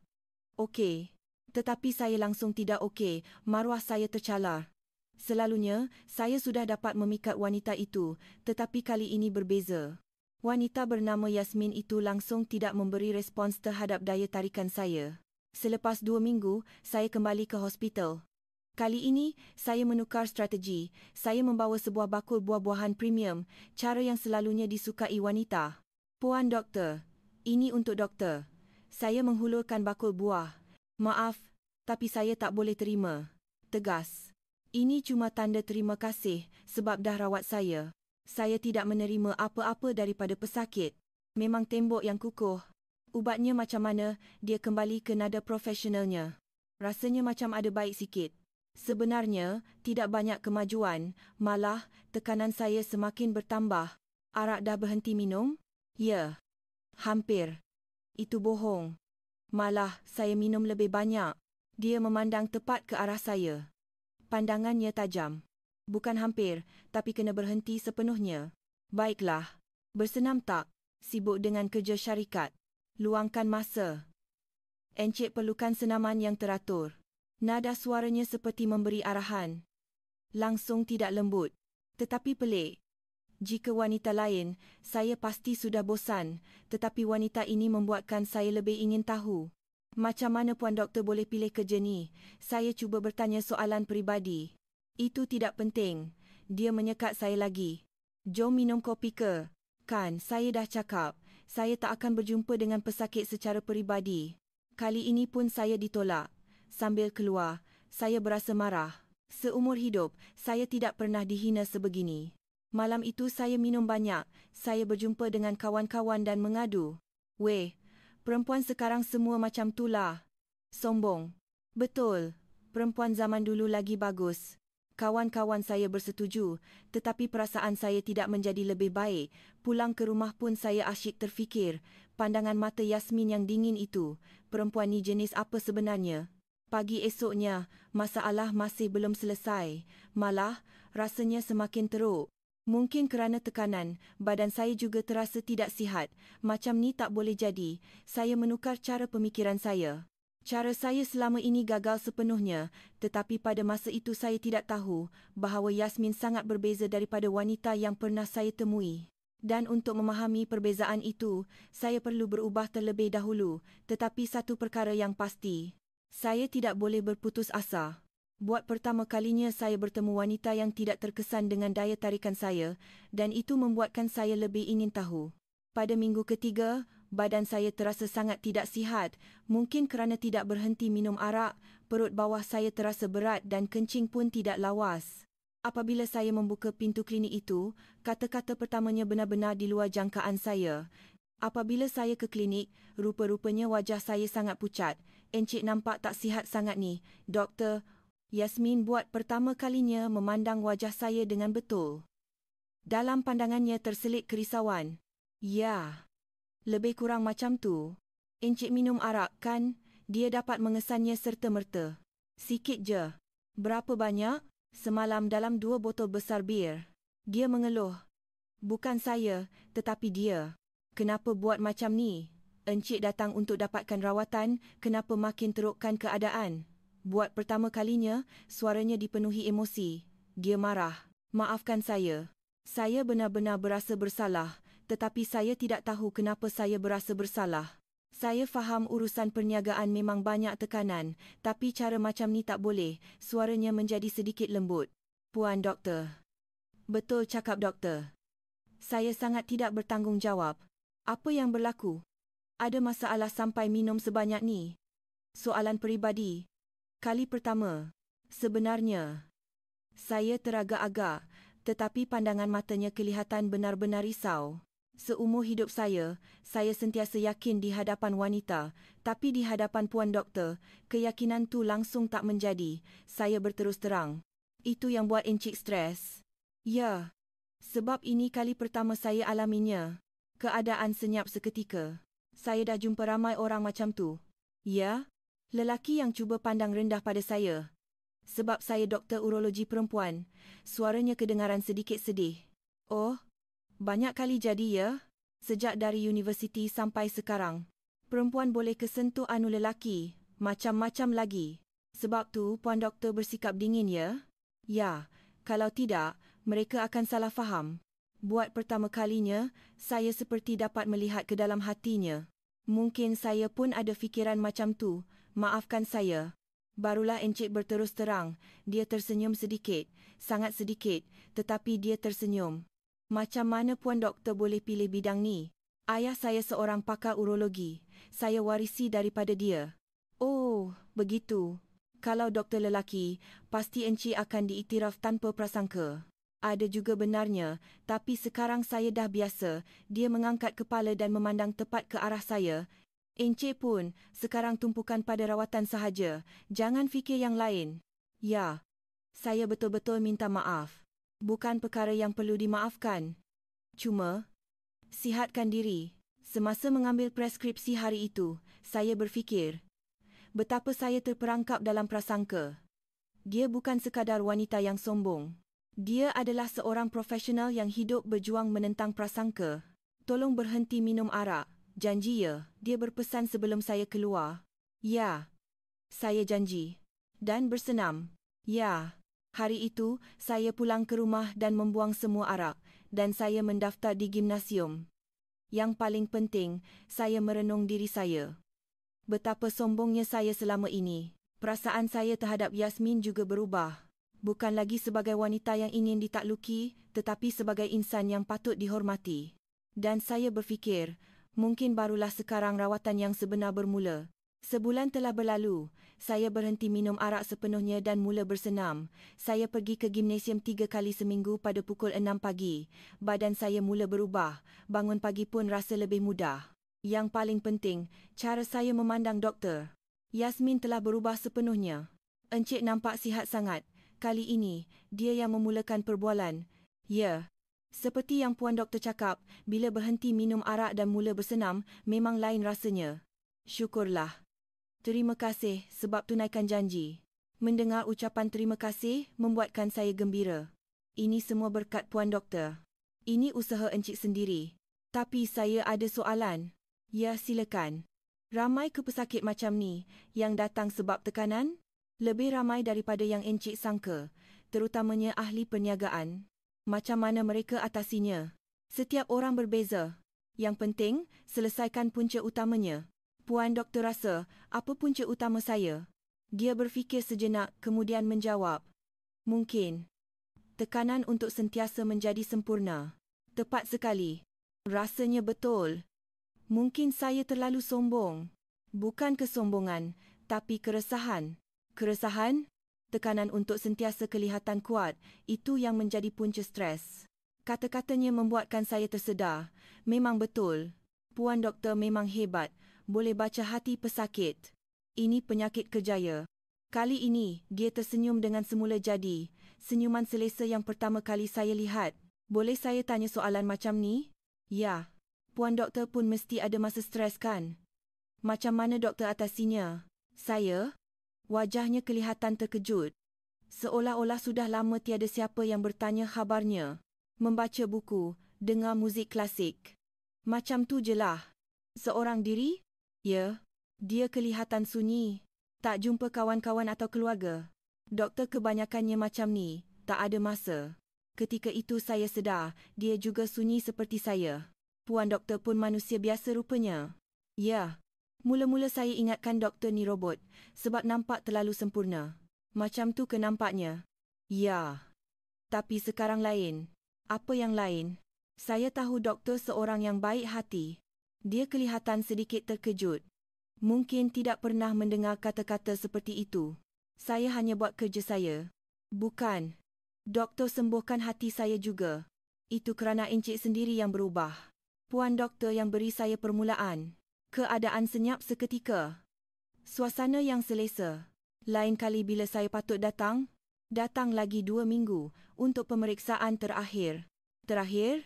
okey. Tetapi saya langsung tidak okey, maruah saya tercalar. Selalunya, saya sudah dapat memikat wanita itu, tetapi kali ini berbeza. Wanita bernama Yasmin itu langsung tidak memberi respons terhadap daya tarikan saya. Selepas 2 minggu, saya kembali ke hospital. Kali ini, saya menukar strategi. Saya membawa sebuah bakul buah-buahan premium, cara yang selalunya disukai wanita. Puan Doktor, ini untuk doktor. Saya menghulurkan bakul buah. Maaf, tapi saya tak boleh terima. Tegas. Ini cuma tanda terima kasih sebab dah rawat saya. Saya tidak menerima apa-apa daripada pesakit. Memang tembok yang kukuh. Ubatnya macam mana, dia kembali ke nada profesionalnya. Rasanya macam ada baik sikit. Sebenarnya, tidak banyak kemajuan, malah tekanan saya semakin bertambah. Arak dah berhenti minum? Ya. Hampir. Itu bohong. Malah, saya minum lebih banyak. Dia memandang tepat ke arah saya. Pandangannya tajam. Bukan hampir, tapi kena berhenti sepenuhnya. Baiklah. Bersenam tak? Sibuk dengan kerja syarikat. Luangkan masa. Encik perlukan senaman yang teratur. Nada suaranya seperti memberi arahan. Langsung tidak lembut. Tetapi pelik. Jika wanita lain, saya pasti sudah bosan. Tetapi wanita ini membuatkan saya lebih ingin tahu. Macam mana Puan Doktor boleh pilih kerja ni? Saya cuba bertanya soalan peribadi. Itu tidak penting. Dia menyekat saya lagi. Jom minum kopi ke? Kan, saya dah cakap. Saya tak akan berjumpa dengan pesakit secara peribadi. Kali ini pun saya ditolak. Sambil keluar, saya berasa marah. Seumur hidup, saya tidak pernah dihina sebegini. Malam itu saya minum banyak. Saya berjumpa dengan kawan-kawan dan mengadu. Weh, perempuan sekarang semua macam tulah. Sombong. Betul, perempuan zaman dulu lagi bagus. Kawan-kawan saya bersetuju, tetapi perasaan saya tidak menjadi lebih baik. Pulang ke rumah pun saya asyik terfikir, pandangan mata Yasmin yang dingin itu, perempuan ni jenis apa sebenarnya? Pagi esoknya, masalah masih belum selesai. Malah, rasanya semakin teruk. Mungkin kerana tekanan, badan saya juga terasa tidak sihat. Macam ni tak boleh jadi. Saya menukar cara pemikiran saya. Cara saya selama ini gagal sepenuhnya, tetapi pada masa itu saya tidak tahu bahawa Yasmin sangat berbeza daripada wanita yang pernah saya temui. Dan untuk memahami perbezaan itu, saya perlu berubah terlebih dahulu, tetapi satu perkara yang pasti. Saya tidak boleh berputus asa. Buat pertama kalinya saya bertemu wanita yang tidak terkesan dengan daya tarikan saya, dan itu membuatkan saya lebih ingin tahu. Pada minggu ketiga, badan saya terasa sangat tidak sihat, mungkin kerana tidak berhenti minum arak, perut bawah saya terasa berat dan kencing pun tidak lawas. Apabila saya membuka pintu klinik itu, kata-kata pertamanya benar-benar di luar jangkaan saya. Apabila saya ke klinik, rupa-rupanya wajah saya sangat pucat. Encik nampak tak sihat sangat ni, doktor. Yasmin buat pertama kalinya memandang wajah saya dengan betul. Dalam pandangannya terselit kerisauan. Ya, lebih kurang macam tu. Encik minum arak kan? Dia dapat mengesannya serta-merta. Sikit je. Berapa banyak? Semalam dalam 2 botol besar bir. Dia mengeluh. Bukan saya, tetapi dia. Kenapa buat macam ni? Encik datang untuk dapatkan rawatan, kenapa makin terukkan keadaan? Buat pertama kalinya, suaranya dipenuhi emosi. Dia marah. Maafkan saya. Saya benar-benar berasa bersalah, tetapi saya tidak tahu kenapa saya berasa bersalah. Saya faham urusan perniagaan memang banyak tekanan, tapi cara macam ni tak boleh. Suaranya menjadi sedikit lembut. Puan Doktor. Betul cakap doktor. Saya sangat tidak bertanggungjawab. Apa yang berlaku? Ada masalah sampai minum sebanyak ni? Soalan peribadi. Kali pertama. Sebenarnya. Saya teragak-agak, tetapi pandangan matanya kelihatan benar-benar risau. Seumur hidup saya sentiasa yakin di hadapan wanita, tapi di hadapan Puan Doktor, keyakinan tu langsung tak menjadi. Saya berterus terang. Itu yang buat Encik stres. Ya, sebab ini kali pertama saya alaminya. Keadaan senyap seketika. Saya dah jumpa ramai orang macam tu. Ya, lelaki yang cuba pandang rendah pada saya. Sebab saya doktor urologi perempuan, suaranya kedengaran sedikit sedih. Oh, banyak kali jadi ya? Sejak dari universiti sampai sekarang. Perempuan boleh kesentuh anu lelaki, macam-macam lagi. Sebab tu Puan Doktor bersikap dingin ya? Ya, kalau tidak, mereka akan salah faham. Buat pertama kalinya, saya seperti dapat melihat ke dalam hatinya. Mungkin saya pun ada fikiran macam tu, maafkan saya. Barulah Encik berterus terang, dia tersenyum sedikit, sangat sedikit, tetapi dia tersenyum. Macam mana Puan Doktor boleh pilih bidang ni? Ayah saya seorang pakar urologi, saya warisi daripada dia. Oh, begitu. Kalau doktor lelaki, pasti Encik akan diiktiraf tanpa prasangka. Ada juga benarnya, tapi sekarang saya dah biasa, dia mengangkat kepala dan memandang tepat ke arah saya. Encik pun, sekarang tumpukan pada rawatan sahaja, jangan fikir yang lain. Ya, saya betul-betul minta maaf. Bukan perkara yang perlu dimaafkan. Cuma, sihatkan diri. Semasa mengambil preskripsi hari itu, saya berfikir, betapa saya terperangkap dalam prasangka. Dia bukan sekadar wanita yang sombong. Dia adalah seorang profesional yang hidup berjuang menentang prasangka. Tolong berhenti minum arak. Janji ya, dia berpesan sebelum saya keluar. Ya, saya janji. Dan bersenam. Ya, hari itu saya pulang ke rumah dan membuang semua arak dan saya mendaftar di gimnasium. Yang paling penting, saya merenung diri saya. Betapa sombongnya saya selama ini. Perasaan saya terhadap Yasmin juga berubah. Bukan lagi sebagai wanita yang ingin ditakluki, tetapi sebagai insan yang patut dihormati. Dan saya berfikir, mungkin barulah sekarang rawatan yang sebenar bermula. Sebulan telah berlalu, saya berhenti minum arak sepenuhnya dan mula bersenam. Saya pergi ke gimnasium 3 kali seminggu pada pukul 6 pagi. Badan saya mula berubah, bangun pagi pun rasa lebih mudah. Yang paling penting, cara saya memandang doktor. Yasmin telah berubah sepenuhnya. Encik nampak sihat sangat. Kali ini, dia yang memulakan perbualan. Ya. Seperti yang Puan Doktor cakap, bila berhenti minum arak dan mula bersenam, memang lain rasanya. Syukurlah. Terima kasih sebab tunaikan janji. Mendengar ucapan terima kasih membuatkan saya gembira. Ini semua berkat Puan Doktor. Ini usaha Encik sendiri. Tapi saya ada soalan. Ya, silakan. Ramai ke pesakit macam ni yang datang sebab tekanan? Lebih ramai daripada yang Encik sangka, terutamanya ahli perniagaan. Macam mana mereka atasinya? Setiap orang berbeza. Yang penting, selesaikan punca utamanya. Puan Doktor rasa, apa punca utama saya? Dia berfikir sejenak kemudian menjawab. Mungkin. Tekanan untuk sentiasa menjadi sempurna. Tepat sekali. Rasanya betul. Mungkin saya terlalu sombong. Bukan kesombongan, tapi keresahan. Keresahan? Tekanan untuk sentiasa kelihatan kuat, itu yang menjadi punca stres. Kata-katanya membuatkan saya tersedar. Memang betul. Puan Doktor memang hebat, boleh baca hati pesakit. Ini penyakit kerjaya. Kali ini, dia tersenyum dengan semula jadi. Senyuman selesa yang pertama kali saya lihat. Boleh saya tanya soalan macam ni? Ya. Puan Doktor pun mesti ada masa stres kan? Macam mana doktor atasinya? Saya? Wajahnya kelihatan terkejut. Seolah-olah sudah lama tiada siapa yang bertanya khabarnya. Membaca buku, dengar muzik klasik. Macam tu je lah. Seorang diri? Ya. Dia kelihatan sunyi. Tak jumpa kawan-kawan atau keluarga. Doktor kebanyakannya macam ni, tak ada masa. Ketika itu saya sedar, dia juga sunyi seperti saya. Puan Doktor pun manusia biasa rupanya. Ya. Mula-mula saya ingatkan doktor ni robot, sebab nampak terlalu sempurna. Macam tu ke nampaknya? Ya. Tapi sekarang lain. Apa yang lain? Saya tahu doktor seorang yang baik hati. Dia kelihatan sedikit terkejut. Mungkin tidak pernah mendengar kata-kata seperti itu. Saya hanya buat kerja saya. Bukan. Doktor sembuhkan hati saya juga. Itu kerana Encik sendiri yang berubah. Puan Doktor yang beri saya permulaan. Keadaan senyap seketika. Suasana yang selesa. Lain kali bila saya patut datang? Datang lagi 2 minggu untuk pemeriksaan terakhir. Terakhir?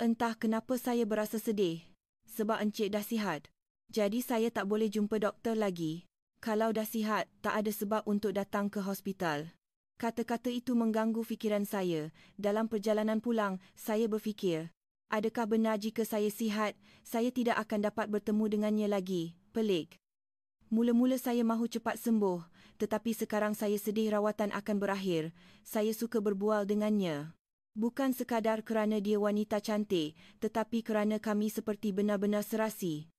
Entah kenapa saya berasa sedih. Sebab Encik dah sihat. Jadi saya tak boleh jumpa doktor lagi. Kalau dah sihat, tak ada sebab untuk datang ke hospital. Kata-kata itu mengganggu fikiran saya. Dalam perjalanan pulang, saya berfikir, adakah benar jika saya sihat, saya tidak akan dapat bertemu dengannya lagi? Pelik. Mula-mula saya mahu cepat sembuh, tetapi sekarang saya sedih rawatan akan berakhir. Saya suka berbual dengannya. Bukan sekadar kerana dia wanita cantik, tetapi kerana kami seperti benar-benar serasi.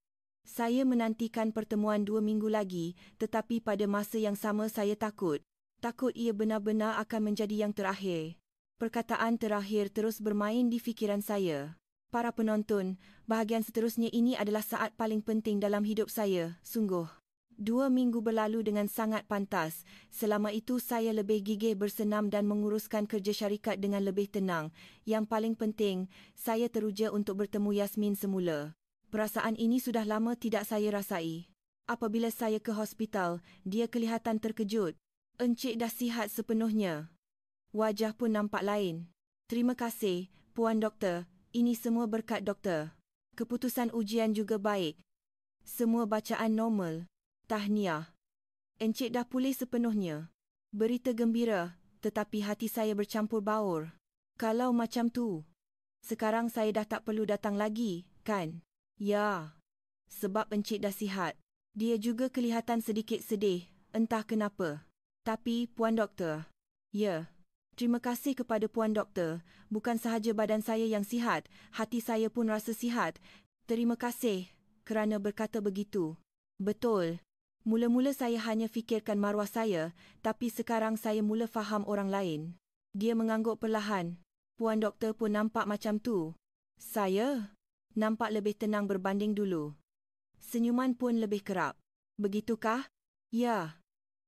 Saya menantikan pertemuan 2 minggu lagi, tetapi pada masa yang sama saya takut. Takut ia benar-benar akan menjadi yang terakhir. Perkataan terakhir terus bermain di fikiran saya. Para penonton, bahagian seterusnya ini adalah saat paling penting dalam hidup saya, sungguh. 2 minggu berlalu dengan sangat pantas. Selama itu saya lebih gigih bersenam dan menguruskan kerja syarikat dengan lebih tenang. Yang paling penting, saya teruja untuk bertemu Yasmin semula. Perasaan ini sudah lama tidak saya rasai. Apabila saya ke hospital, dia kelihatan terkejut. Encik dah sihat sepenuhnya. Wajah pun nampak lain. Terima kasih, Puan Doktor. Ini semua berkat doktor. Keputusan ujian juga baik. Semua bacaan normal. Tahniah. Encik dah pulih sepenuhnya. Berita gembira, tetapi hati saya bercampur baur. Kalau macam tu, sekarang saya dah tak perlu datang lagi, kan? Ya. Sebab Encik dah sihat. Dia juga kelihatan sedikit sedih, entah kenapa. Tapi, Puan Doktor. Ya. Terima kasih kepada Puan Doktor. Bukan sahaja badan saya yang sihat, hati saya pun rasa sihat. Terima kasih kerana berkata begitu. Betul. Mula-mula saya hanya fikirkan maruah saya, tapi sekarang saya mula faham orang lain. Dia mengangguk perlahan. Puan Doktor pun nampak macam tu. Saya nampak lebih tenang berbanding dulu. Senyuman pun lebih kerap. Begitukah? Ya.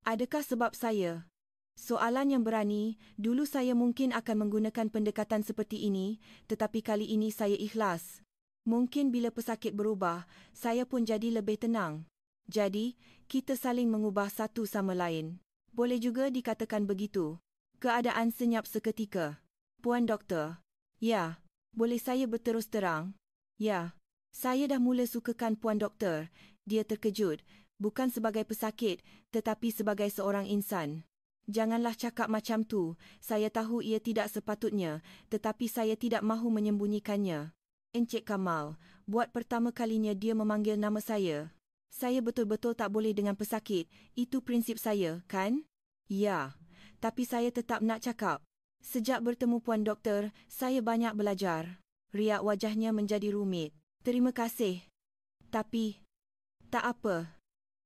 Adakah sebab saya? Soalan yang berani, dulu saya mungkin akan menggunakan pendekatan seperti ini, tetapi kali ini saya ikhlas. Mungkin bila pesakit berubah, saya pun jadi lebih tenang. Jadi, kita saling mengubah satu sama lain. Boleh juga dikatakan begitu. Keadaan senyap seketika. Puan Doktor. Ya, boleh saya berterus terang? Ya, saya dah mula sukakan Puan Doktor. Dia terkejut. Bukan sebagai pesakit, tetapi sebagai seorang insan. Janganlah cakap macam tu. Saya tahu ia tidak sepatutnya, tetapi saya tidak mahu menyembunyikannya. Encik Kamal, buat pertama kalinya dia memanggil nama saya. Saya betul-betul tak boleh dengan pesakit. Itu prinsip saya, kan? Ya, tapi saya tetap nak cakap. Sejak bertemu Puan Doktor, saya banyak belajar. Riak wajahnya menjadi rumit. Terima kasih. Tapi, tak apa.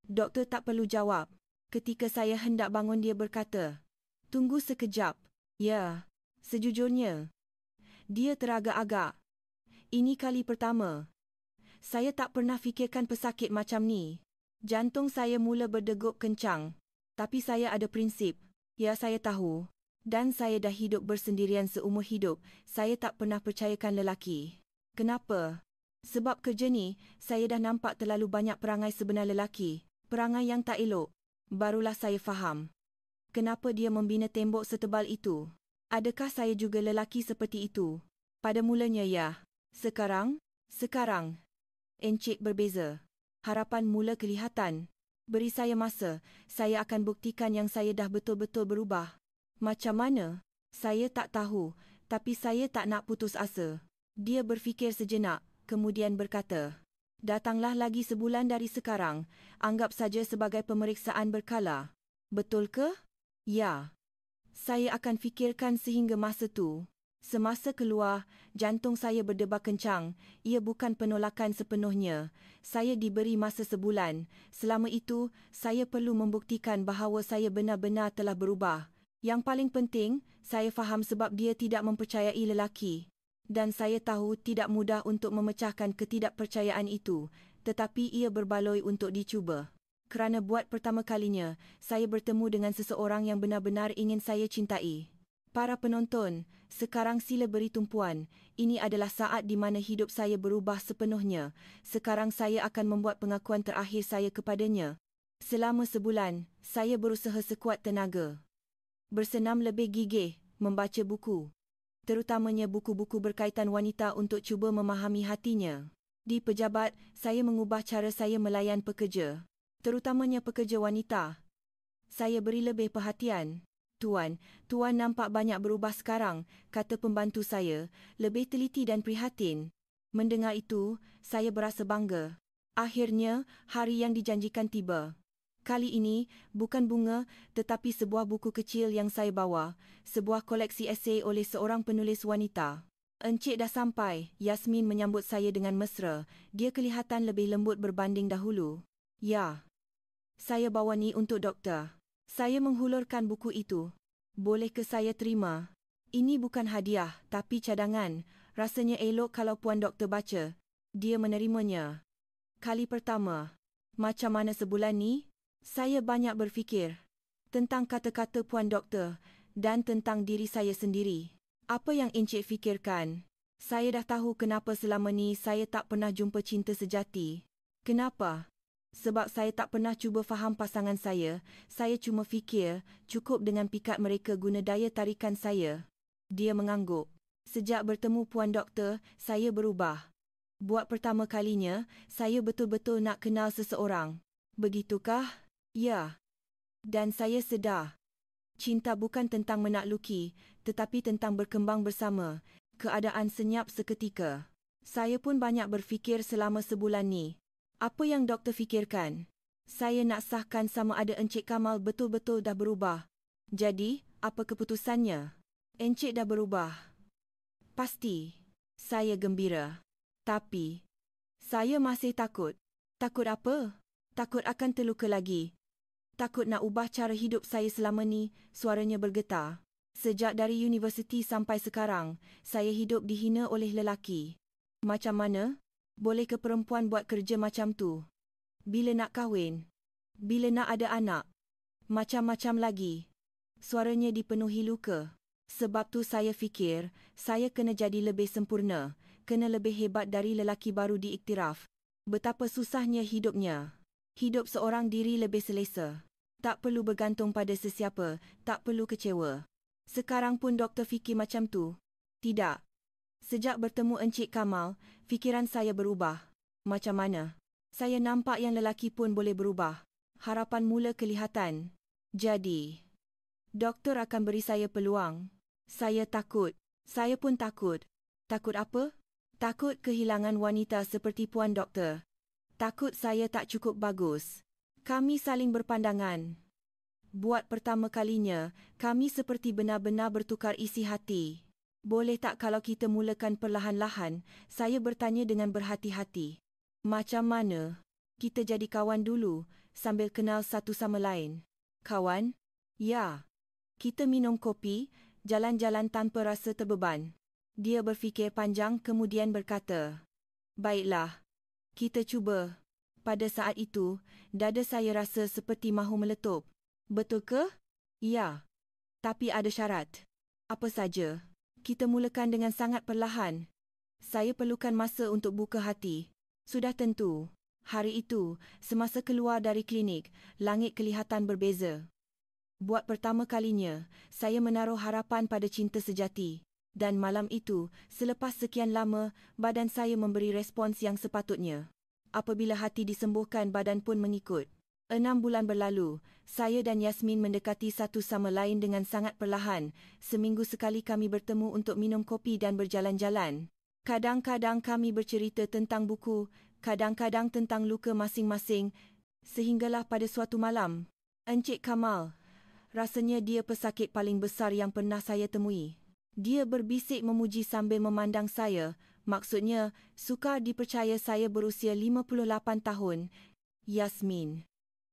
Doktor tak perlu jawab. Ketika saya hendak bangun dia berkata, tunggu sekejap. Ya, sejujurnya. Dia teragak-agak. Ini kali pertama. Saya tak pernah fikirkan pesakit macam ni. Jantung saya mula berdegup kencang. Tapi saya ada prinsip. Ya, saya tahu. Dan saya dah hidup bersendirian seumur hidup. Saya tak pernah percayakan lelaki. Kenapa? Sebab kerja ni, saya dah nampak terlalu banyak perangai sebenar lelaki. Perangai yang tak elok. Barulah saya faham. Kenapa dia membina tembok setebal itu? Adakah saya juga lelaki seperti itu? Pada mulanya ya. Sekarang? Encik berbeza. Harapan mula kelihatan. Beri saya masa, saya akan buktikan yang saya dah betul-betul berubah. Macam mana? Saya tak tahu, tapi saya tak nak putus asa. Dia berfikir sejenak, kemudian berkata, datanglah lagi sebulan dari sekarang, anggap saja sebagai pemeriksaan berkala. Betul ke? Ya. Saya akan fikirkan sehingga masa tu. Semasa keluar, jantung saya berdebar kencang. Ia bukan penolakan sepenuhnya. Saya diberi masa sebulan. Selama itu, saya perlu membuktikan bahawa saya benar-benar telah berubah. Yang paling penting, saya faham sebab dia tidak mempercayai lelaki. Dan saya tahu tidak mudah untuk memecahkan ketidakpercayaan itu, tetapi ia berbaloi untuk dicuba. Kerana buat pertama kalinya, saya bertemu dengan seseorang yang benar-benar ingin saya cintai. Para penonton, sekarang sila beri tumpuan. Ini adalah saat di mana hidup saya berubah sepenuhnya. Sekarang saya akan membuat pengakuan terakhir saya kepadanya. Selama sebulan, saya berusaha sekuat tenaga. Bersenam lebih gigih, membaca buku. Terutamanya buku-buku berkaitan wanita untuk cuba memahami hatinya. Di pejabat, saya mengubah cara saya melayan pekerja. Terutamanya pekerja wanita. Saya beri lebih perhatian. Tuan nampak banyak berubah sekarang, kata pembantu saya, lebih teliti dan prihatin. Mendengar itu, saya berasa bangga. Akhirnya, hari yang dijanjikan tiba. Kali ini, bukan bunga, tetapi sebuah buku kecil yang saya bawa, sebuah koleksi esei oleh seorang penulis wanita. Encik dah sampai, Yasmin menyambut saya dengan mesra. Dia kelihatan lebih lembut berbanding dahulu. Ya. Saya bawa ni untuk doktor. Saya menghulurkan buku itu. Boleh ke saya terima? Ini bukan hadiah, tapi cadangan. Rasanya elok kalau Puan Doktor baca. Dia menerimanya. Kali pertama. Macam mana sebulan ni? Saya banyak berfikir. Tentang kata-kata Puan Doktor dan tentang diri saya sendiri. Apa yang Encik fikirkan? Saya dah tahu kenapa selama ni saya tak pernah jumpa cinta sejati. Kenapa? Sebab saya tak pernah cuba faham pasangan saya cuma fikir cukup dengan pikat mereka guna daya tarikan saya. Dia mengangguk. Sejak bertemu Puan Doktor, saya berubah. Buat pertama kalinya, saya betul-betul nak kenal seseorang. Begitukah? Ya. Dan saya sedar. Cinta bukan tentang menakluki, tetapi tentang berkembang bersama. Keadaan senyap seketika. Saya pun banyak berfikir selama sebulan ni. Apa yang doktor fikirkan? Saya nak sahkan sama ada Encik Kamal betul-betul dah berubah. Jadi, apa keputusannya? Encik dah berubah. Pasti. Saya gembira. Tapi, saya masih takut. Takut apa? Takut akan terluka lagi. Takut nak ubah cara hidup saya selama ni, suaranya bergetar. Sejak dari universiti sampai sekarang, saya hidup dihina oleh lelaki. Macam mana? Boleh ke perempuan buat kerja macam tu? Bila nak kahwin? Bila nak ada anak? Macam-macam lagi. Suaranya dipenuhi luka. Sebab tu saya fikir, saya kena jadi lebih sempurna, kena lebih hebat dari lelaki baru diiktiraf. Betapa susahnya hidupnya. Hidup seorang diri lebih selesa. Tak perlu bergantung pada sesiapa, tak perlu kecewa. Sekarang pun doktor fikir macam tu? Tidak. Sejak bertemu Encik Kamal, fikiran saya berubah. Macam mana? Saya nampak yang lelaki pun boleh berubah. Harapan mula kelihatan. Jadi, doktor akan beri saya peluang. Saya takut. Saya pun takut. Takut apa? Takut kehilangan wanita seperti Puan Doktor. Takut saya tak cukup bagus. Kami saling berpandangan. Buat pertama kalinya, kami seperti benar-benar bertukar isi hati. Boleh tak kalau kita mulakan perlahan-lahan? Saya bertanya dengan berhati-hati. Macam mana? Kita jadi kawan dulu, sambil kenal satu sama lain. Kawan? Ya. Kita minum kopi, jalan-jalan tanpa rasa terbeban. Dia berfikir panjang kemudian berkata, baiklah. Kita cuba. Pada saat itu, dada saya rasa seperti mahu meletup. Betul ke? Ya. Tapi ada syarat. Apa saja? Kita mulakan dengan sangat perlahan. Saya perlukan masa untuk buka hati. Sudah tentu. Hari itu, semasa keluar dari klinik, langit kelihatan berbeza. Buat pertama kalinya, saya menaruh harapan pada cinta sejati. Dan malam itu, selepas sekian lama, badan saya memberi respons yang sepatutnya. Apabila hati disembuhkan, badan pun mengikut. 6 bulan berlalu, saya dan Yasmin mendekati satu sama lain dengan sangat perlahan. Seminggu sekali kami bertemu untuk minum kopi dan berjalan-jalan. Kadang-kadang kami bercerita tentang buku, kadang-kadang tentang luka masing-masing. Sehinggalah pada suatu malam, Encik Kamal, rasanya dia pesakit paling besar yang pernah saya temui. Dia berbisik memuji sambil memandang saya. Maksudnya, sukar dipercaya saya berusia 58 tahun. Yasmin.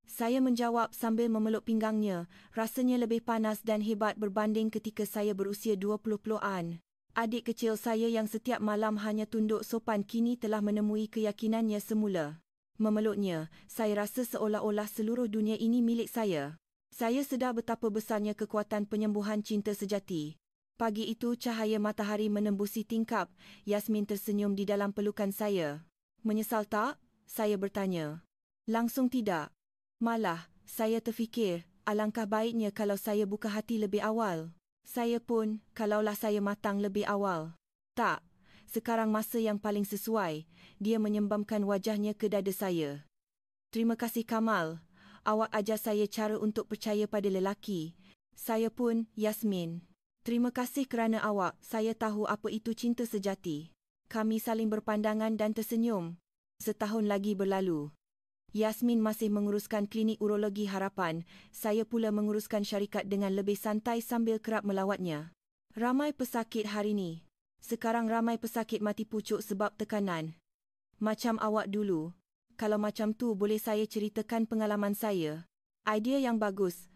Saya menjawab sambil memeluk pinggangnya. Rasanya lebih panas dan hebat berbanding ketika saya berusia 20-an. Adik kecil saya yang setiap malam hanya tunduk sopan kini telah menemui keyakinannya semula. Memeluknya, saya rasa seolah-olah seluruh dunia ini milik saya. Saya sedar betapa besarnya kekuatan penyembuhan cinta sejati. Pagi itu cahaya matahari menembusi tingkap. Yasmin tersenyum di dalam pelukan saya. Menyesal tak? Saya bertanya. Langsung tidak. Malah, saya terfikir, alangkah baiknya kalau saya buka hati lebih awal. Saya pun, kalaulah saya matang lebih awal. Tak, sekarang masa yang paling sesuai. Dia menyembamkan wajahnya ke dada saya. Terima kasih Kamal. Awak ajar saya cara untuk percaya pada lelaki. Saya pun, Yasmin. Terima kasih kerana awak, saya tahu apa itu cinta sejati. Kami saling berpandangan dan tersenyum. Setahun lagi berlalu. Yasmin masih menguruskan klinik urologi harapan, saya pula menguruskan syarikat dengan lebih santai sambil kerap melawatnya. Ramai pesakit hari ni. Sekarang ramai pesakit mati pucuk sebab tekanan. Macam awak dulu. Kalau macam tu boleh saya ceritakan pengalaman saya. Idea yang bagus.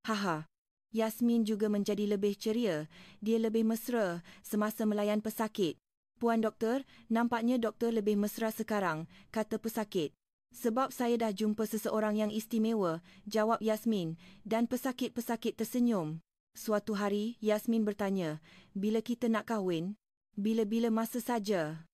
Haha. Yasmin juga menjadi lebih ceria. Dia lebih mesra semasa melayan pesakit. Puan Doktor, nampaknya doktor lebih mesra sekarang, kata pesakit. Sebab saya dah jumpa seseorang yang istimewa, jawab Yasmin, dan pesakit-pesakit tersenyum. Suatu hari, Yasmin bertanya, bila kita nak kahwin? Bila-bila masa saja.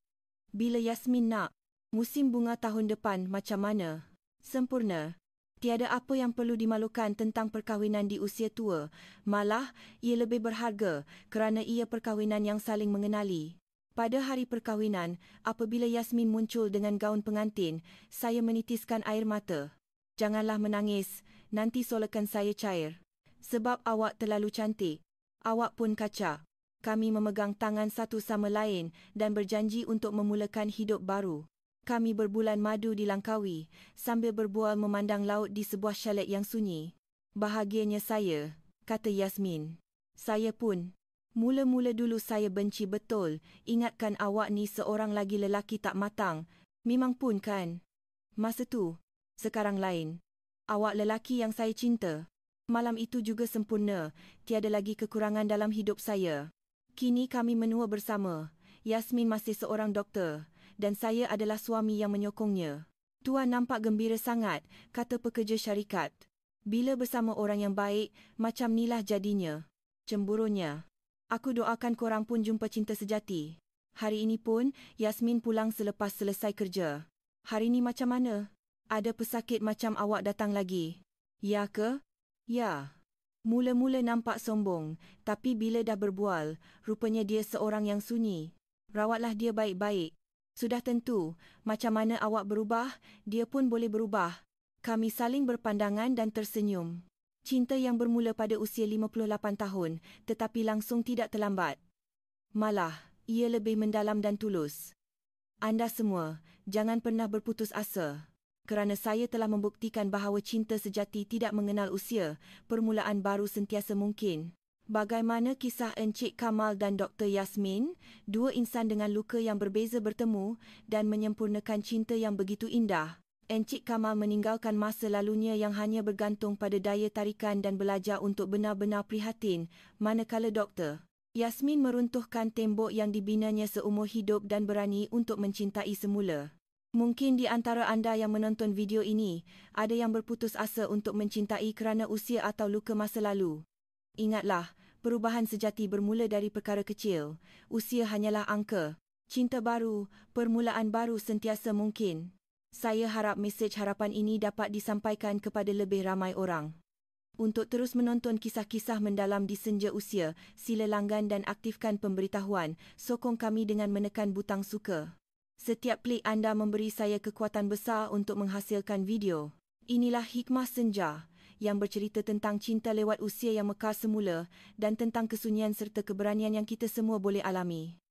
Bila Yasmin nak? Musim bunga tahun depan macam mana? Sempurna. Tiada apa yang perlu dimalukan tentang perkahwinan di usia tua. Malah, ia lebih berharga kerana ia perkahwinan yang saling mengenali. Pada hari perkahwinan, apabila Yasmin muncul dengan gaun pengantin, saya menitiskan air mata. Janganlah menangis, nanti solekan saya cair. Sebab awak terlalu cantik. Awak pun kacak. Kami memegang tangan satu sama lain dan berjanji untuk memulakan hidup baru. Kami berbulan madu di Langkawi, sambil berbual memandang laut di sebuah chalet yang sunyi. Bahagianya saya, kata Yasmin. Saya pun. Mula-mula dulu saya benci betul, ingatkan awak ni seorang lagi lelaki tak matang. Memang pun kan? Masa tu, sekarang lain. Awak lelaki yang saya cinta. Malam itu juga sempurna, tiada lagi kekurangan dalam hidup saya. Kini kami menua bersama. Yasmin masih seorang doktor. Dan saya adalah suami yang menyokongnya. Tuan nampak gembira sangat, kata pekerja syarikat. Bila bersama orang yang baik, macam nilah jadinya. Cemburunya. Aku doakan korang pun jumpa cinta sejati. Hari ini pun, Yasmin pulang selepas selesai kerja. Hari ni macam mana? Ada pesakit macam awak datang lagi. Ya ke? Ya. Mula-mula nampak sombong, tapi bila dah berbual, rupanya dia seorang yang sunyi. Rawatlah dia baik-baik. Sudah tentu, macam mana awak berubah, dia pun boleh berubah. Kami saling berpandangan dan tersenyum. Cinta yang bermula pada usia 58 tahun, tetapi langsung tidak terlambat. Malah, ia lebih mendalam dan tulus. Anda semua, jangan pernah berputus asa. Kerana saya telah membuktikan bahawa cinta sejati tidak mengenal usia, permulaan baru sentiasa mungkin. Bagaimana kisah Encik Kamal dan Dr. Yasmin, dua insan dengan luka yang berbeza bertemu dan menyempurnakan cinta yang begitu indah. Encik Kamal meninggalkan masa lalunya yang hanya bergantung pada daya tarikan dan belajar untuk benar-benar prihatin, manakala Dr. Yasmin meruntuhkan tembok yang dibinanya seumur hidup dan berani untuk mencintai semula. Mungkin di antara anda yang menonton video ini, ada yang berputus asa untuk mencintai kerana usia atau luka masa lalu. Ingatlah, perubahan sejati bermula dari perkara kecil. Usia hanyalah angka. Cinta baru, permulaan baru sentiasa mungkin. Saya harap mesej harapan ini dapat disampaikan kepada lebih ramai orang. Untuk terus menonton kisah-kisah mendalam di senja usia, sila langgan dan aktifkan pemberitahuan. Sokong kami dengan menekan butang suka. Setiap klik anda memberi saya kekuatan besar untuk menghasilkan video. Inilah Hikmah Senja yang bercerita tentang cinta lewat usia yang mekar semula dan tentang kesunyian serta keberanian yang kita semua boleh alami.